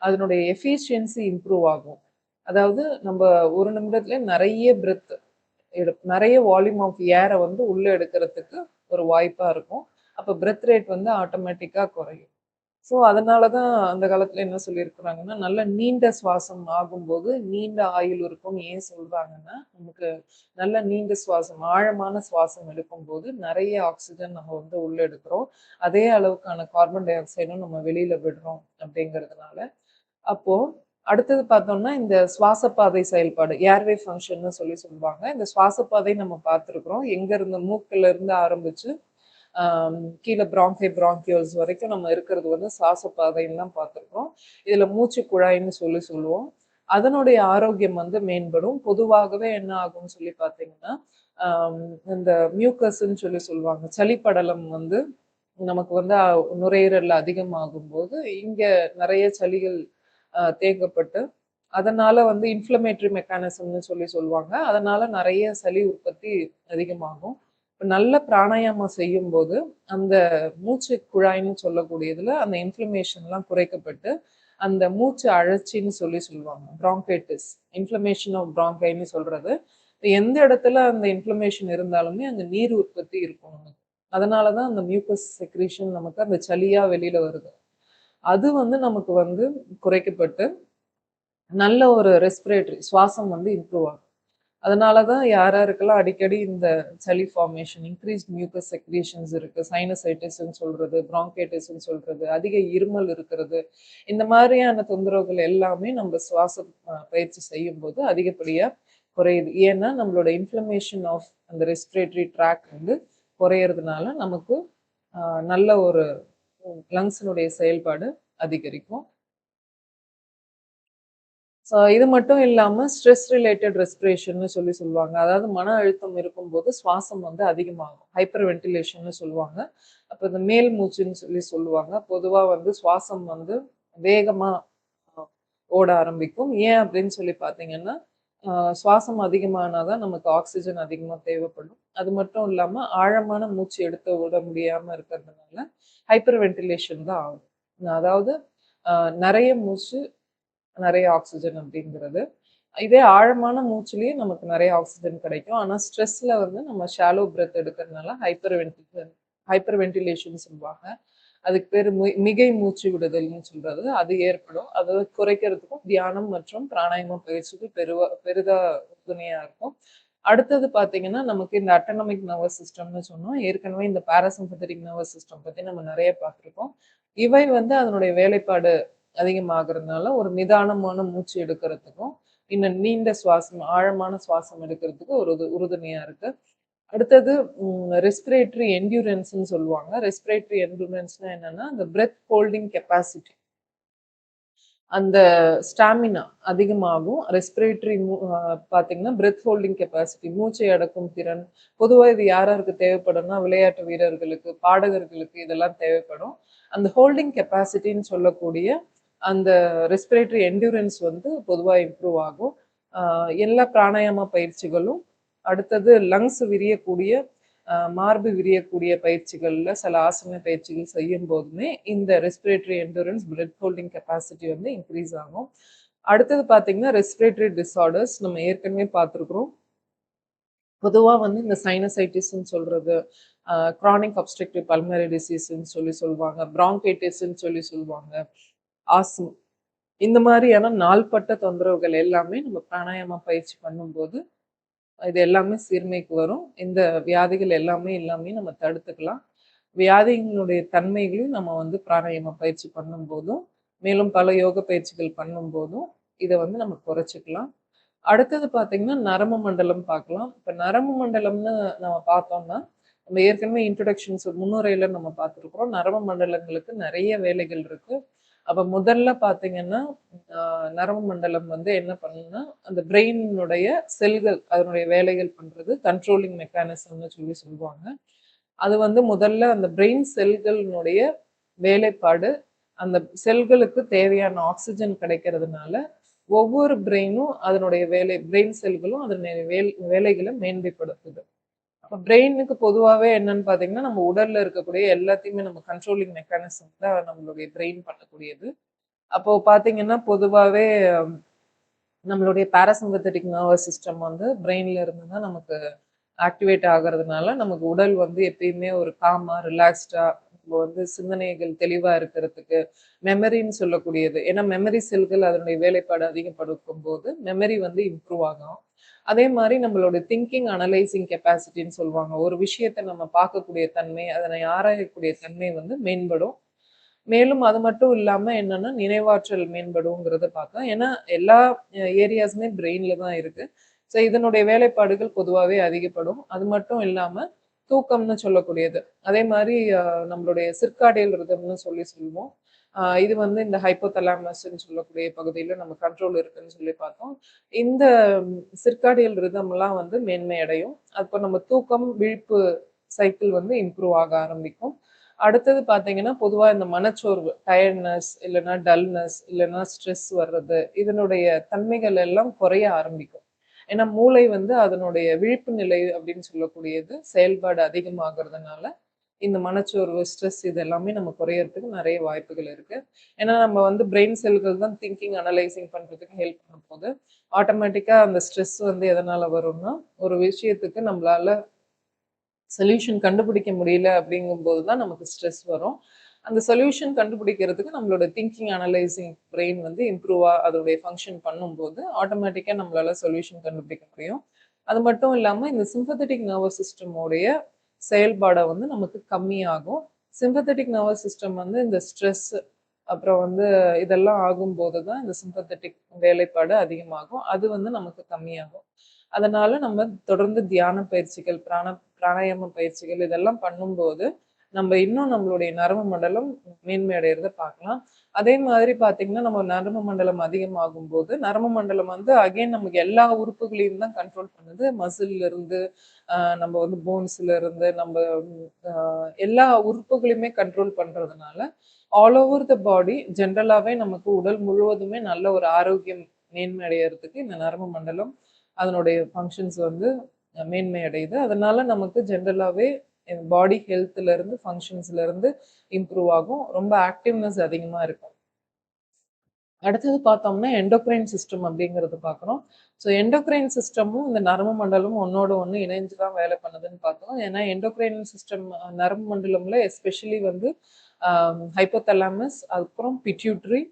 அதனுடைய எஃபிஷியன்சி இம்ப்ரூவ் ஆகும். அதாவது நம்ப 1 நிமிடத்தில நெறைய பிரெத் நெறைய வால்யூம் ஆஃப் ஏர வந்து உள்ள எடுக்கிறதுக்கு ஒரு வாய்ப்பா இருக்கும். அப்ப பிரெத் ரேட் வந்து ஆட்டோமேட்டிக்கா குறையும். ஸோ அதனால தான் அந்த காலத்துல என்ன சொல்லியிருக்கிறாங்கன்னா, நல்ல நீண்ட சுவாசம் ஆகும்போது நீண்ட ஆயுள் இருக்கும்னு ஏன் சொல்றாங்கன்னா, நமக்கு நல்ல நீண்ட சுவாசம், ஆழமான சுவாசம் எடுக்கும்போது நெறைய ஆக்ஸிஜன் நம்ம வந்து உள்ள எடுக்கிறோம். அதே அளவுக்கான கார்பன் டை ஆக்சைடும் நம்ம வெளியில விடுறோம் அப்படிங்கிறதுனால. அப்போ அடுத்தது பார்த்தோம்னா, இந்த சுவாசப்பாதை செயல்பாடு, ஏர்வே ஃபங்ஷன்னு சொல்லி சொல்லுவாங்க. இந்த சுவாசப்பாதை நம்ம பார்த்துருக்குறோம். எங்க இருந்து மூக்குல இருந்து ஆரம்பிச்சு கீழே பிராங்கியோல்ஸ் வரைக்கும் நம்ம இருக்கிறது வந்து சுவாசப்பாதைன்னு தான் பார்த்துருக்கோம். இதுல மூச்சு குழாய்ன்னு சொல்லி சொல்லுவோம். அதனுடைய ஆரோக்கியம் வந்து மேம்படும். பொதுவாகவே என்ன ஆகும்னு சொல்லி பார்த்தீங்கன்னா, ஆம், இந்த மியூக்கஸ்ன்னு சொல்லி சொல்லுவாங்க. சளிப்படலம் வந்து நமக்கு வந்து நுரையீரல்ல அதிகமாகும் போது இங்க நிறைய சளிகள் தேங்கப்பட்டு அதனால வந்து இன்ஃப்ளமேட்டரி மெக்கானிசம்னு சொல்லி சொல்லுவாங்க. அதனால நிறைய சளி உற்பத்தி அதிகமாகும். இப்ப நல்ல பிராணாயாமம் செய்யும்போது அந்த மூச்சு குழாய்ன்னு சொல்லக்கூடியதுல அந்த இன்ஃப்ளமேஷன்லாம் குறைக்கப்பட்டு அந்த மூச்சு அழற்சின்னு சொல்லி சொல்லுவாங்க. பிராங்கைட்டிஸ், இன்ஃப்ளமேஷன் ஆஃப் பிராங்கைன்னு சொல்றது. எந்த இடத்துல அந்த இன்ஃப்ளமேஷன் இருந்தாலுமே அங்க நீர் உற்பத்தி இருக்கும் நமக்கு. அதனால தான் அந்த மியூக்கஸ் செக்ரீஷன் நமக்கு அந்த சளியா வெளியில வருது. அது வந்து நமக்கு வந்து குறைக்கப்பட்டு நல்ல ஒரு ரெஸ்பிரேட்டரி சுவாசம் வந்து இம்ப்ரூவ் ஆகும். அதனால தான் யார் யாருக்கெல்லாம் அடிக்கடி இந்த சளி ஃபார்மேஷன், இன்க்ரீஸ்ட் மியூக்கஸ் செக்ரீஷன்ஸ் இருக்கு, சைனசைட்டிஸ்ன்னு சொல்றது, பிராங்கைட்டிஸ்ன்னு சொல்றது, அதிக இருமல் இருக்கிறது, இந்த மாதிரியான தொந்தரவுகள் எல்லாமே நம்ம சுவாச பயிற்சி செய்யும்போது அதிகப்படியா குறையுது. ஏன்னா நம்மளோட இன்ஃப்ளமேஷன் ஆஃப் அந்த ரெஸ்பிரேட்டரி ட்ராக் வந்து குறையறதுனால நமக்கு நல்ல ஒரு லங்ஸினுடைய செயல்பாடு அதிகரிக்கும். இது மட்டும் இல்லாம ஸ்ட்ரெஸ் ரிலேட்டட் ரெஸ்பிரேஷன்னு சொல்லி சொல்லுவாங்க. அதாவது மன அழுத்தம் இருக்கும்போது சுவாசம் வந்து அதிகமாகும். ஹைப்பர் வென்டிலேஷன்னு சொல்லுவாங்க. அப்ப இந்த மேல் மூச்சுன்னு சொல்லி சொல்லுவாங்க. பொதுவா வந்து சுவாசம் வந்து வேகமா அ ஓட ஆரம்பிக்கும். ஏன் அப்படின்னு சொல்லி பார்த்தீங்கன்னா, அ சுவாசம் அதிகமானா தான் நமக்கு ஆக்ஸிஜன் அதிகமா தேவைப்படும். அது மட்டும் இல்லாம ஆழமான மூச்சு எடுத்து விட முடியாம இருக்கிறதுனால ஹைப்பர் வென்டிலேஷன் தான் ஆகும். அதாவது அ நெறைய மூச்சு நெறைய ஆக்ஸிஜன் அப்படிங்கிறது. இதே ஆழமான மூச்சுலயே நமக்கு நெறைய ஆக்ஸிஜன் கிடைக்கும். ஆனா ஸ்ட்ரெஸ்ல வந்து நம்ம ஷாலோ பிரெத் எடுக்கிறதுனால ஹைப்பர் வென்டிலேஷன் சொல்லுவாங்க. அதுக்கு பேரு மிகை மூச்சு விடுதல்னு சொல்றது. அது ஏற்படும். அத குறைக்கிறதுக்கும் தியானம் மற்றும் பிராணாயாம பயிற்சிகள் பெரிதா உறுதுணையா இருக்கும். அடுத்தது பார்த்தீங்கன்னா, நமக்கு இந்த அட்டானமிக் நர்வஸ் சிஸ்டம்னு சொன்னோம். ஏற்கனவே இந்த பாராசிம்பத்தட்டிக் நர்வஸ் சிஸ்டம் பத்தி நம்ம நெறைய பார்த்துருக்கோம். இவை வந்து அதனுடைய வேலைப்பாடு அதிகமாகறதுனால, ஒரு நிதானமான மூச்சு எடுக்கிறதுக்கும், இன்னும் நீண்ட சுவாசம், ஆழமான சுவாசம் எடுக்கிறதுக்கு ஒரு உறுதுணையா இருக்கு. அடுத்தது ரெஸ்பிரேட்டரி என்ட்யூரன்ஸ்ன்னு சொல்லுவாங்க. ரெஸ்பிரேட்டரி என்ட்யூரன்ஸ்னா என்னன்னா, அந்த பிரெத் ஹோல்டிங் கெப்பாசிட்டி. அந்த ஸ்டாமினா அதிகமாகும். ரெஸ்பிரேட்டரி பார்த்தீங்கன்னா, பிரெத் ஹோல்டிங் கெப்பாசிட்டி மூச்சை அடக்கும் திறன். பொதுவா இது யார் யாருக்கு தேவைப்படும்னா, விளையாட்டு வீரர்களுக்கு, பாடகர்களுக்கு இதெல்லாம் தேவைப்படும். அந்த ஹோல்டிங் கெப்பாசிட்டின்னு சொல்லக்கூடிய அந்த ரெஸ்பிரேட்டரி என்ட்யூரன்ஸ் வந்து பொதுவா இம்ப்ரூவ் ஆகும். அ எல்லா பிராணாயாம பயிற்சிகளும், அடுத்தது லங்ஸ் விரியக்கூடிய மார்பு விரியக்கூடிய பயிற்சிகள்ல சில ஆசன பயிற்சிகள் செய்யும் போதுமே இந்த respiratory endurance breath holding capacity வந்து இன்க்ரீஸ் ஆகும். அடுத்தது பார்த்தீங்கன்னா ரெஸ்பிரேட்டரி டிஸார்டர்ஸ் நம்ம ஏற்கனவே பார்த்துருக்குறோம். பொதுவா வந்து இந்த சைனசைட்டிஸ்ன்னு சொல்றது, கிரானிக் அப்ஸ்ட்ரக்டிவ் பல்மனரி டிசீஸ்ன்னு சொல்லி சொல்லுவாங்க. பிராங்கைட்டிஸ்ன்னு சொல்லி சொல்லுவாங்க. ஆஸ்ம் இந்த மாதிரியான நாள்பட்ட தொந்தரவுகள் எல்லாமே நம்ம பிராணாயாம பயிற்சி பண்ணும்போது இது எல்லாமே சீர்மைக்கு வரும். இந்த வியாதிகள் எல்லாமே நம்ம தடுத்துக்கலாம். வியாதியினுடைய தன்மைகளையும் நம்ம வந்து பிராணாயாம பயிற்சி பண்ணும்போதும், மேலும் பல யோக பயிற்சிகள் பண்ணும்போதும், இத வந்து நம்ம குறைச்சுக்கலாம். அடுத்தது பார்த்தீங்கன்னா, நரம்பு மண்டலம் பார்க்கலாம். இப்ப நரம்பு மண்டலம்னு நம்ம பார்த்தோம்னா, நம்ம ஏற்கனவே இன்ட்ரொடக்ஷன்ஸ் முன்னுரையில நம்ம பார்த்துருக்குறோம். நரம்பு மண்டலங்களுக்கு நிறைய வேலைகள் இருக்கு. அப்ப முதல்ல பார்த்தீங்கன்னா, நரம்பு மண்டலம் வந்து என்ன பண்ணும்னா, அந்த பிரெயினுடைய செல்கள் அதனுடைய வேலைகள் பண்றது கண்ட்ரோலிங் மெக்கானிசம்னு சொல்லி சொல்லுவாங்க. அது வந்து முதல்ல அந்த பிரெயின் செல்களினுடைய வேலைப்பாடு, அந்த செல்களுக்கு தேவையான ஆக்ஸிஜன் கிடைக்கிறதுனால, ஒவ்வொரு பிரெயினும் அதனுடைய பிரெயின் செல்களும் அதனுடைய வேலைகளை மேன்மைப்படுத்துது. அப்ப பிரெயினுக்கு பொதுவாவே என்னன்னு பார்த்தீங்கன்னா, நம்ம உடல்ல இருக்கக்கூடிய எல்லாத்தையுமே நம்ம கண்ட்ரோலிங் மெக்கானிசம் தான் நம்மளுடைய பிரெயின் பண்ணக்கூடியது. அப்போ பார்த்தீங்கன்னா, பொதுவாவே நம்மளுடைய பாராசிம்பத்தட்டிக் நர்வஸ் சிஸ்டம் வந்து பிரெயின்ல இருந்து தான் நமக்கு ஆக்டிவேட் ஆகுறதுனால, நமக்கு உடல் வந்து எப்பயுமே ஒரு காமா, ரிலாக்ஸ்டா நம்ம வந்து சிந்தனைகள் தெளிவா இருக்கிறதுக்கு, மெமரின்னு சொல்லக்கூடியது. ஏன்னா மெமரி செல்கள் அதனுடைய வேலைப்பாடு அதிகப்படுத்தும்போது, மெமரி வந்து இம்ப்ரூவ் ஆகும். அதே மாரி நம்மளோட திங்கிங், அனலைசிங் கெப்பாசிட்டின்னு சொல்லுவாங்க. ஒரு விஷயத்த நம்ம பார்க்கக்கூடிய தன்மை, அதனை ஆராயக்கூடிய தன்மை வந்து மேம்படும். மேலும் அது மட்டும் இல்லாம என்னன்னா, நினைவாற்றல் மேம்படுங்கிறத பார்த்தோம். ஏன்னா, எல்லா ஏரியாஸுமே பிரெயின்ல தான் இருக்கு. ஸோ இதனுடைய வேலைப்பாடுகள் பொதுவாவே அதிகப்படும். அது மட்டும் இல்லாம, தூக்கம்னு சொல்லக்கூடியது. அதே மாரி நம்மளுடைய சிர்காடியல் ரிதம்னு சொல்லி சொல்லுவோம். இது வந்து இந்த ஹைப்போதலாமஸ்ன்னு சொல்லக்கூடிய பகுதியில நம்ம கண்ட்ரோல் இருக்குன்னு சொல்லி பார்த்தோம். இந்த சிர்காடியல் ரிதம்லாம் வந்து மேன்மை அடையும். அப்போ நம்ம தூக்கம், விழிப்பு சைக்கிள் வந்து இம்ப்ரூவ் ஆக ஆரம்பிக்கும். அடுத்தது பார்த்தீங்கன்னா, பொதுவா இந்த மனச்சோர்வு, டயர்ட்னஸ் இல்லன்னா டல்னஸ், இல்லன்னா ஸ்ட்ரெஸ் வர்றது, இதனுடைய தன்மைகள் எல்லாம் குறைய ஆரம்பிக்கும். ஏன்னா, மூளை வந்து அதனுடைய விழிப்பு நிலை அப்படின்னு சொல்லக்கூடியது செயல்பாடு அதிகமாகறதுனால, இந்த மனச்சோர்வு, ஸ்ட்ரெஸ் இது எல்லாமே நம்ம குறையறதுக்கு நெறைய வாய்ப்புகள் இருக்கு. ஏன்னா, நம்ம வந்து பிரெயின் செல்கள் தான் திங்கிங், அனலைசிங் பண்றதுக்கு ஹெல்ப் பண்ணும்போது, ஆட்டோமேட்டிக்கா அந்த ஸ்ட்ரெஸ் வந்து எதனால வரும்னா, ஒரு விஷயத்துக்கு நம்மளால சொல்யூஷன் கண்டுபிடிக்க முடியல அப்படிங்கும்போது தான் நமக்கு ஸ்ட்ரெஸ் வரும். அந்த சொல்யூஷன் கண்டுபிடிக்கிறதுக்கு நம்மளோட திங்கிங், அனலைசிங் பிரெயின் வந்து இம்ப்ரூவா அதோடைய ஃபங்ஷன் பண்ணும்போது, ஆட்டோமேட்டிக்கா நம்மளால சொல்யூஷன் கண்டுபிடிக்க முடியும். அது மட்டும் இல்லாம இந்த சிம்பத்தெட்டிக் நர்வஸ் சிஸ்டமோடைய செயல்பாட வந்து நமக்கு கம்மியாகும். சிம்பத்தெட்டிக் நர்வஸ் சிஸ்டம் வந்து இந்த ஸ்ட்ரெஸ், அப்புறம் வந்து இதெல்லாம் ஆகும்போது தான் இந்த சிம்பத்தெட்டிக் வேலைப்பாடு அதிகமாகும். அது வந்து நமக்கு கம்மியாகும். அதனால நம்ம தொடர்ந்து தியான பயிற்சிகள், பிராணாயாம பயிற்சிகள் இதெல்லாம் பண்ணும்போது, நம்ம இன்னும் நம்மளுடைய நரம்பு மண்டலம் மேன்மை அடையறத பார்க்கலாம். அதே மாதிரி பார்த்தீங்கன்னா, நம்ம நரம்பு மண்டலம் அதிகமாகும்போது, நரம்பு மண்டலம் வந்து அகைன் நமக்கு எல்லா உறுப்புகளையும் தான் கண்ட்ரோல் பண்ணுது. மசில்ல இருந்து, நம்ம வந்து போன்ஸ்ல இருந்து, நம்ம எல்லா உறுப்புகளையுமே கண்ட்ரோல் பண்றதுனால, ஆல் ஓவர் த பாடி ஜென்ரலாவே நமக்கு உடல் முழுவதுமே நல்ல ஒரு ஆரோக்கியம் மேன்மை அடையறதுக்கு இந்த நரம்பு மண்டலம் அதனுடைய ஃபங்ஷன்ஸ் வந்து மேன்மை அடையுது. அதனால நமக்கு ஜென்ரலாவே பாடி ஹெல்த்ல இருந்து, ஃபங்ஷன்ஸ்ல இருந்து இம்ப்ரூவ் ஆகும். ரொம்ப ஆக்டிவ்னஸ் அதிகமா இருக்கும். அடுத்தது பார்த்தோம்னா, எண்டோக்ரைன் சிஸ்டம் அப்படிங்கிறது பார்க்குறோம். ஸோ எண்டோக்ரைன் சிஸ்டமும் இந்த நரம்பு மண்டலமும் ஒண்ணோட ஒண்ணு இணைஞ்சு தான் வேலை பண்ணுதுன்னு பார்த்தோம். ஏன்னா எண்டோக்ரைன் சிஸ்டம் நரம்பு மண்டலம்ல எஸ்பெஷலி வந்து ஹைப்போதலாமஸ், அதுக்கப்புறம் பிட்யூட்டரி,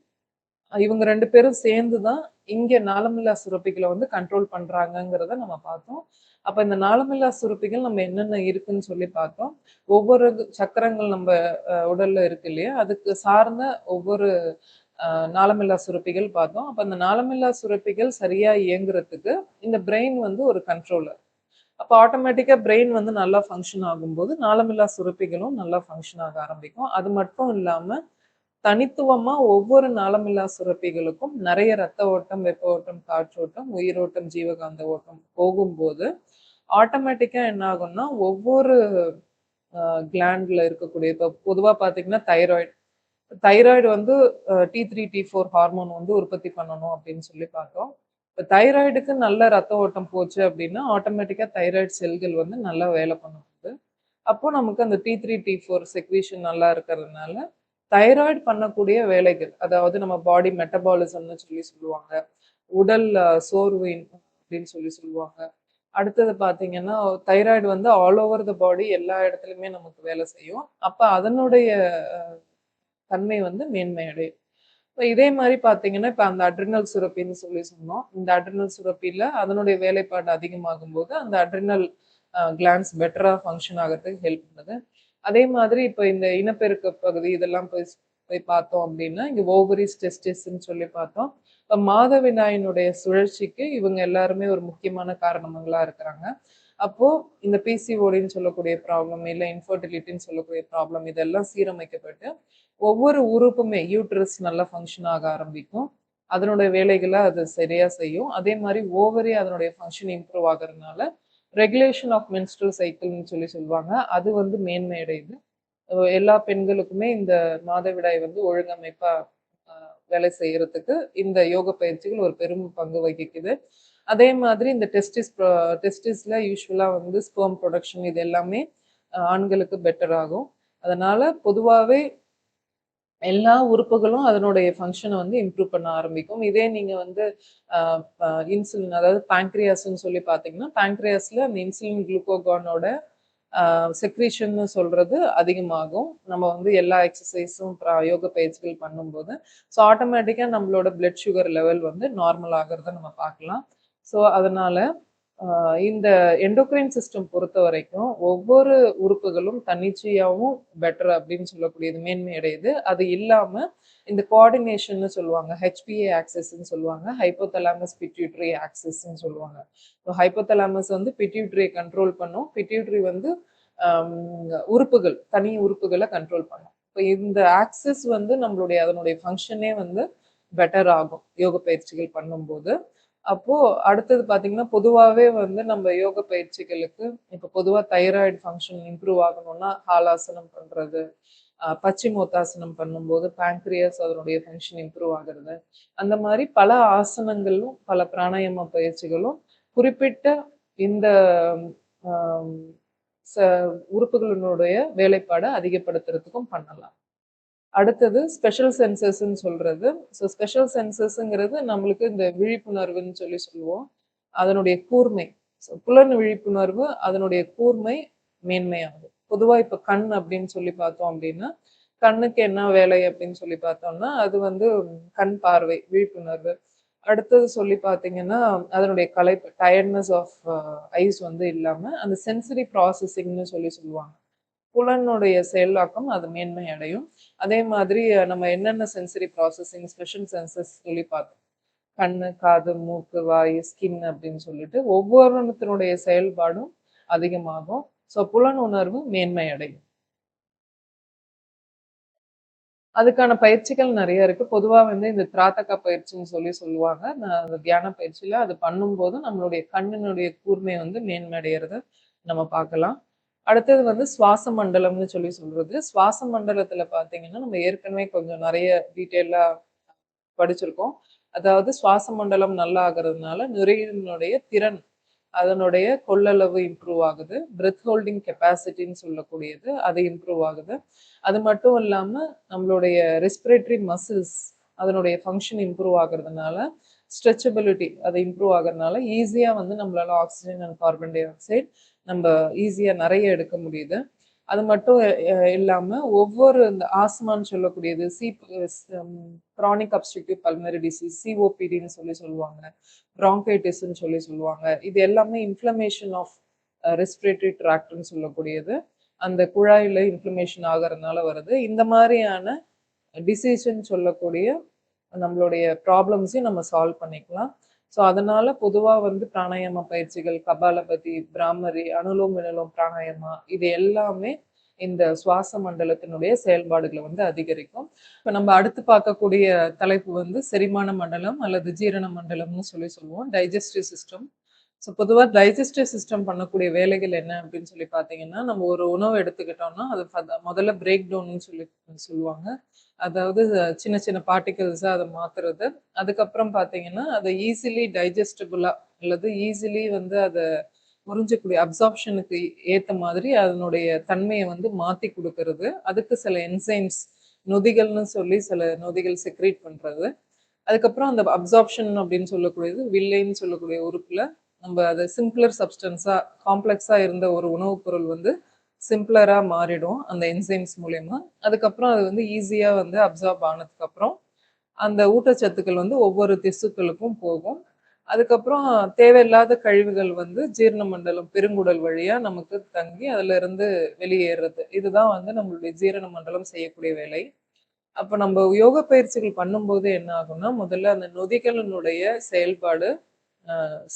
இவங்க 2 பேரும் சேர்ந்து தான் இங்க நாளமில்லா சுரப்பிகள வந்து கண்ட்ரோல் பண்றாங்கங்கிறத நம்ம பார்த்தோம். அப்ப இந்த நாளமில்லா சுரப்பிகள் நம்ம என்னென்ன இருக்குன்னு சொல்லி பார்த்தோம். ஒவ்வொரு சக்கரங்கள் நம்ம உடல்ல இருக்கு இல்லையா? அதுக்கு சார்ந்த ஒவ்வொரு அ நாளமில்லா சுரப்பிகள் பார்த்தோம். அப்ப அந்த நாளமில்லா சுரப்பிகள் சரியா இயங்குறதுக்கு இந்த பிரெயின் வந்து ஒரு கண்ட்ரோலர். அப்ப ஆட்டோமேட்டிக்கா பிரெயின் வந்து நல்லா ஃபங்ஷன் ஆகும்போது, நாளமில்லா சுரப்பிகளும் நல்லா ஃபங்ஷன் ஆக ஆரம்பிக்கும். அது மட்டும் இல்லாம தனித்துவமா ஒவ்வொரு நாளமில்லா சுரப்பிகளுக்கும் நெறைய ரத்த ஓட்டம், வெப்ப ஓட்டம், காற்றோட்டம், உயிரோட்டம், ஜீவகாந்த ஓட்டம் போகும்போது, ஆட்டோமேட்டிக்கா என்ன ஆகும்னா, ஒவ்வொரு கிளாண்ட்ல இருக்கக்கூடிய இப்ப பொதுவா பார்த்தீங்கன்னா தைராய்டு. தைராய்டு வந்து T3, T4 ஹார்மோன் வந்து உற்பத்தி பண்ணணும் அப்படின்னு சொல்லி பார்த்தோம். இப்ப தைராய்டுக்கு நல்ல ரத்த ஓட்டம் போச்சு அப்படின்னா, ஆட்டோமேட்டிக்கா தைராய்டு செல்கள் வந்து நல்லா வேலை பண்ணுது. அப்போ நமக்கு அந்த T3, T4 செக்ரீஷன் நல்லா இருக்கிறதுனால, தைராய்டு பண்ணக்கூடிய வேலைகள், அதாவது நம்ம பாடி மெட்டபாலிசம்னு சொல்லி சொல்லுவாங்க. உடல் சோர்வு அப்படின்னு சொல்லி சொல்லுவாங்க. அடுத்தது பார்த்தீங்கன்னா, தைராய்டு வந்து ஆல் ஓவர் த பாடி எல்லா இடத்துலயுமே நமக்கு வேலை செய்யும். அப்ப அதனுடைய தன்மை வந்து மேன்மை அடையும். இப்ப இதே மாரி பார்த்தீங்கன்னா, இப்ப அந்த அட்ரினல் சுரப்பின்னு சொல்லி சொன்னோம். இந்த அட்ரினல் சுரப்பில அதனுடைய வேலைப்பாடு அதிகமாகும்போது, அந்த அட்ரினல் கிளாண்ட்ஸ் பெட்டரா ஃபங்ஷன் ஆகறதுக்கு ஹெல்ப் பண்ணுது. அதே மாதிரி இப்ப இந்த இனப்பெருக்க பகுதி இதெல்லாம் போய் போய் பார்த்தோம் அப்படின்னா, இங்க ஓவரீஸ், டெஸ்டிஸ்ன்னு சொல்லி பார்த்தோம். இப்ப மாதவிடாயினுடைய சுழற்சிக்கு இவங்க எல்லாருமே ஒரு முக்கியமான காரணங்களா இருக்கிறாங்க. அப்போ இந்த பிசிஓடின்னு சொல்லக்கூடிய ப்ராப்ளம், இல்ல இன்ஃபர்டிலிட்டின்னு சொல்லக்கூடிய ப்ராப்ளம் இதெல்லாம் சீரமைக்கப்பட்டு ஒவ்வொரு உறுப்புமே யூட்ரஸ் நல்லா ஃபங்க்ஷன் ஆக ஆரம்பிக்கும். அதனுடைய வேலைகள அது சரியா செய்யும். அதே மாரி ஓவரி அதனுடைய ஃபங்க்ஷன் இம்ப்ரூவ் ஆகுறதுனால, ரெகுலேஷன் ஆஃப் மென்ஸ்ட்ரல் சைக்கிள்ன்னு சொல்லுவாங்க. அது வந்து மேன்மை அடையுது. எல்லா பெண்களுக்குமே இந்த மாதவிடாய் வந்து ஒழுங்கமைப்பா அ வேலை செய்யறதுக்கு இந்த யோக பயிற்சிகள் ஒரு பெரும் பங்கு வகிக்குது. அதே மாதிரி இந்த டெஸ்டிஸ்ல யூசுவலா வந்து ஸ்பெர்ம் புரொடக்ஷன் இது எல்லாமே ஆண்களுக்கு பெட்டர் ஆகும். அதனால பொதுவாவே எல்லா உறுப்புகளும் அதனுடைய ஃபங்ஷன வந்து இம்ப்ரூவ் பண்ண ஆரம்பிக்கும். இதே நீங்க வந்து அ ப இன்சுலின் அதாவது பான்கிரியாஸ்ன்னு சொல்லி பார்த்தீங்கன்னா, பான்கிரியாஸ்ல அந்த இன்சுலின் குளுக்கோகானோட செக்ரீஷன்னு சொல்றது அதிகமாகும். நம்ம வந்து எல்லா எக்ஸர்சைஸும் யோக பயிற்சிகள் பண்ணும்போது. ஸோ ஆட்டோமேட்டிக்கா நம்மளோட பிளட் சுகர் லெவல் வந்து நார்மல் ஆகுறத நம்ம பார்க்கலாம். ஸோ அதனால இந்த எண்டோக்ரைன் சிஸ்டம் பொறுத்தவரைக்கும் ஒவ்வொரு உறுப்புகளும் தன்னிச்சையாவும் பெட்டர் அப்படின்னு சொல்லக்கூடியது மேன்மை அடையுது. அது இல்லாம இந்த கோஆர்டினேஷன்னு சொல்லுவாங்க. ஹெச்பிஏ ஆக்சிஸ்ன்னு சொல்லுவாங்க. ஹைப்போதலாமஸ் பிட்யூட்டரி ஆக்சிஸ்ன்னு சொல்லுவாங்க. ஸோ ஹைப்போதலாமஸ் வந்து பிட்யூட்டரிய கண்ட்ரோல் பண்ணும். பிட்யூட்டரி வந்து உறுப்புகள், தனி உறுப்புகள கண்ட்ரோல் பண்ணும். இப்ப இந்த ஆக்சிஸ் வந்து நம்மளுடைய அதனுடைய ஃபங்ஷனே வந்து பெட்டர் ஆகும். யோக பயிற்சிகள் பண்ணும்போது. அப்போ அடுத்தது பார்த்தீங்கன்னா, பொதுவாவே வந்து நம்ம யோக பயிற்சிகளுக்கு இப்ப பொதுவா தைராய்டு ஃபங்ஷன் இம்ப்ரூவ் ஆகணும்னா, ஹாலாசனம் பண்றது, பச்சிமோத்தாசனம் பண்ணும்போது பான்கிரியாஸ் அதனுடைய ஃபங்ஷன் இம்ப்ரூவ் ஆகுறது. அந்த மாரி பல ஆசனங்களும், பல பிராணாயாம பயிற்சிகளும் குறிப்பிட்ட இந்த ஆம் ச உறுப்புகளினுடைய வேலைப்பாட அதிகப்படுத்துறதுக்கும் பண்ணலாம். அடுத்தது ஸ்பெஷல் சென்சஸ்ன்னு சொல்றது. ஸோ ஸ்பெஷல் சென்சஸ்ங்கிறது நம்மளுக்கு இந்த விழிப்புணர்வுன்னு சொல்லுவோம். அதனுடைய கூர்மை. ஸோ புலன் விழிப்புணர்வு அதனுடைய கூர்மை மேன்மையாகும். பொதுவா இப்ப கண் அப்படின்னு சொல்லி பார்த்தோம் அப்படின்னா, கண்ணுக்கு என்ன வேலை அப்படின்னு சொல்லி பார்த்தோம்னா, அது வந்து கண் பார்வை, விழிப்புணர்வு. அடுத்தது சொல்லி பார்த்தீங்கன்னா, அதனுடைய களைப்பு டயர்ட்னஸ் ஆஃப் ஐஸ் வந்து இல்லாம, அந்த சென்சரி ப்ராசஸிங்ன்னு சொல்லுவாங்க. புலனுடைய செயலாக்கம் அது மேன்மை அடையும். அதே மாதிரி நம்ம என்னென்ன சென்சரி ப்ராசஸிங், ஸ்பெஷல் சென்சஸ் சொல்லி பார்த்தோம். கண்ணு, காது, மூக்கு, வாய், ஸ்கின் அப்படின்னு சொல்லிட்டு ஒவ்வொருத்தனுடைய செயல்பாடும் அதிகமாகும். ஸோ புலன் உணர்வு மேன்மை அடையும். அதுக்கான பயிற்சிகள் நெறைய இருக்கு. பொதுவா வந்து இந்த திராட்டகா பயிற்சின்னு சொல்லுவாங்க. நான் அந்த தியான பயிற்சியில அது பண்ணும்போது நம்மளுடைய கண்ணினுடைய கூர்மை வந்து மேன்மையடையறத நம்ம பார்க்கலாம். அடுத்தது வந்து சுவாச மண்டலம்னு சொல்றது. சுவாச மண்டலத்துல பார்த்தீங்கன்னா, நம்ம ஏற்கனவே கொஞ்சம் நெறைய டீட்டெயிலா படிச்சிருக்கோம். அதாவது சுவாச மண்டலம் நல்லா ஆகுறதுனால நுரையீரலினுடைய திறன், அதனுடைய கொள்ளளவு இம்ப்ரூவ் ஆகுது. பிரெத் ஹோல்டிங் கெப்பாசிட்டின்னு சொல்லக்கூடியது அது இம்ப்ரூவ் ஆகுது. அது மட்டும் இல்லாம நம்மளுடைய ரெஸ்பிரேட்டரி மசில்ஸ் அதனுடைய ஃபங்ஷன் இம்ப்ரூவ் ஆகுறதுனால ஸ்ட்ரெச்சபிலிட்டி அது இம்ப்ரூவ் ஆகுறதுனால ஈஸியா வந்து நம்மளால oxygen and carbon di oxide நம்ம ஈஸியா நிறைய எடுக்க முடியுது. அது மட்டும் இல்லாம ஒவ்வொரு இந்த ஆஸ்மான்னு சொல்லக்கூடியது கிரானிக் அப்ஸ்ட்ரக்டிவ் பல்மனரி டிசீஸ் சிஓபிடின்னு சொல்லுவாங்க. பிராங்கைட்டிஸ்ன்னு சொல்லுவாங்க. இது எல்லாமே இன்ஃப்ளமேஷன் ஆஃப் ரெஸ்பிரேட்டரி ட்ராக்ட்னு சொல்லக்கூடியது. அந்த குழாயில இன்ஃப்ளமேஷன் ஆகறதுனால வருது. இந்த மாதிரியான டிசீஸ்ன்னு சொல்லக்கூடிய நம்மளுடைய ப்ராப்ளம்ஸையும் நம்ம சால்வ் பண்ணிக்கலாம். ஸோ அதனால பொதுவா வந்து பிராணாயாம பயிற்சிகள், கபாலபதி, பிராமரி, அனுலோம் விலோம் பிராணாயாமா இது எல்லாமே இந்த சுவாச மண்டலத்தினுடைய செயல்பாடுகளை வந்து அதிகரிக்கும். இப்ப நம்ம அடுத்து பார்க்கக்கூடிய தலைப்பு வந்து செரிமான மண்டலம் அல்லது ஜீரண மண்டலம்னு சொல்லுவோம். Digestive system. ஸோ பொதுவா டைஜஸ்டிவ் சிஸ்டம் பண்ணக்கூடிய வேலைகள் என்ன அப்படின்னு சொல்லி பார்த்தீங்கன்னா, நம்ம ஒரு உணவு எடுத்துக்கிட்டோம்னா, அது முதல்ல பிரேக் டவுன்னு சொல்லுவாங்க. அதாவது சின்ன சின்ன பார்ட்டிகிள்ஸா அத மாத்துறது. அதுக்கப்புறம் பார்த்தீங்கன்னா, அத ஈஸிலி டைஜஸ்டபிளா அல்லது ஈஸிலி வந்து அத உறிஞ்சக்கூடிய அப்சார்ப்ஷனுக்கு ஏத்த மாதிரி அதனுடைய தன்மைய வந்து மாத்தி குடுக்கறது. அதுக்கு சில என்சைம்ஸ் நொதிகள்னு சொல்லி சில நொதிகள் செக்ரீட் பண்றது. அதுக்கப்புறம் அந்த அப்சார்ப்ஷன் அப்படின்னு சொல்லக்கூடியது வில்லைன்னு சொல்லக்கூடிய உறுப்புல நம்ம அதை சிம்பிளர் சப்ஸ்டன்ஸா காம்ப்ளெக்ஸா இருந்த ஒரு உணவுப் பொருள் வந்து சிம்பிளரா மாறிடும் அந்த என்சைம்ஸ் மூலயமா. அதுக்கப்புறம் அது வந்து ஈஸியா வந்து அப்சார்ப் ஆனதுக்கு அப்புறம் அந்த ஊட்டச்சத்துக்கள் வந்து ஒவ்வொரு திசுக்களுக்கும் போகும். அதுக்கப்புறம் தேவையில்லாத கழிவுகள் வந்து ஜீரண மண்டலம் பெருங்குடல் வழியா நமக்கு தங்கி அதுல இருந்து வெளியேறது. இதுதான் வந்து நம்மளுடைய ஜீரண மண்டலம் செய்யக்கூடிய வேலை. அப்ப நம்ம யோக பயிற்சிகள் பண்ணும்போது என்ன ஆகும்னா, முதல்ல அந்த நொதிகளினுடைய செயல்பாடு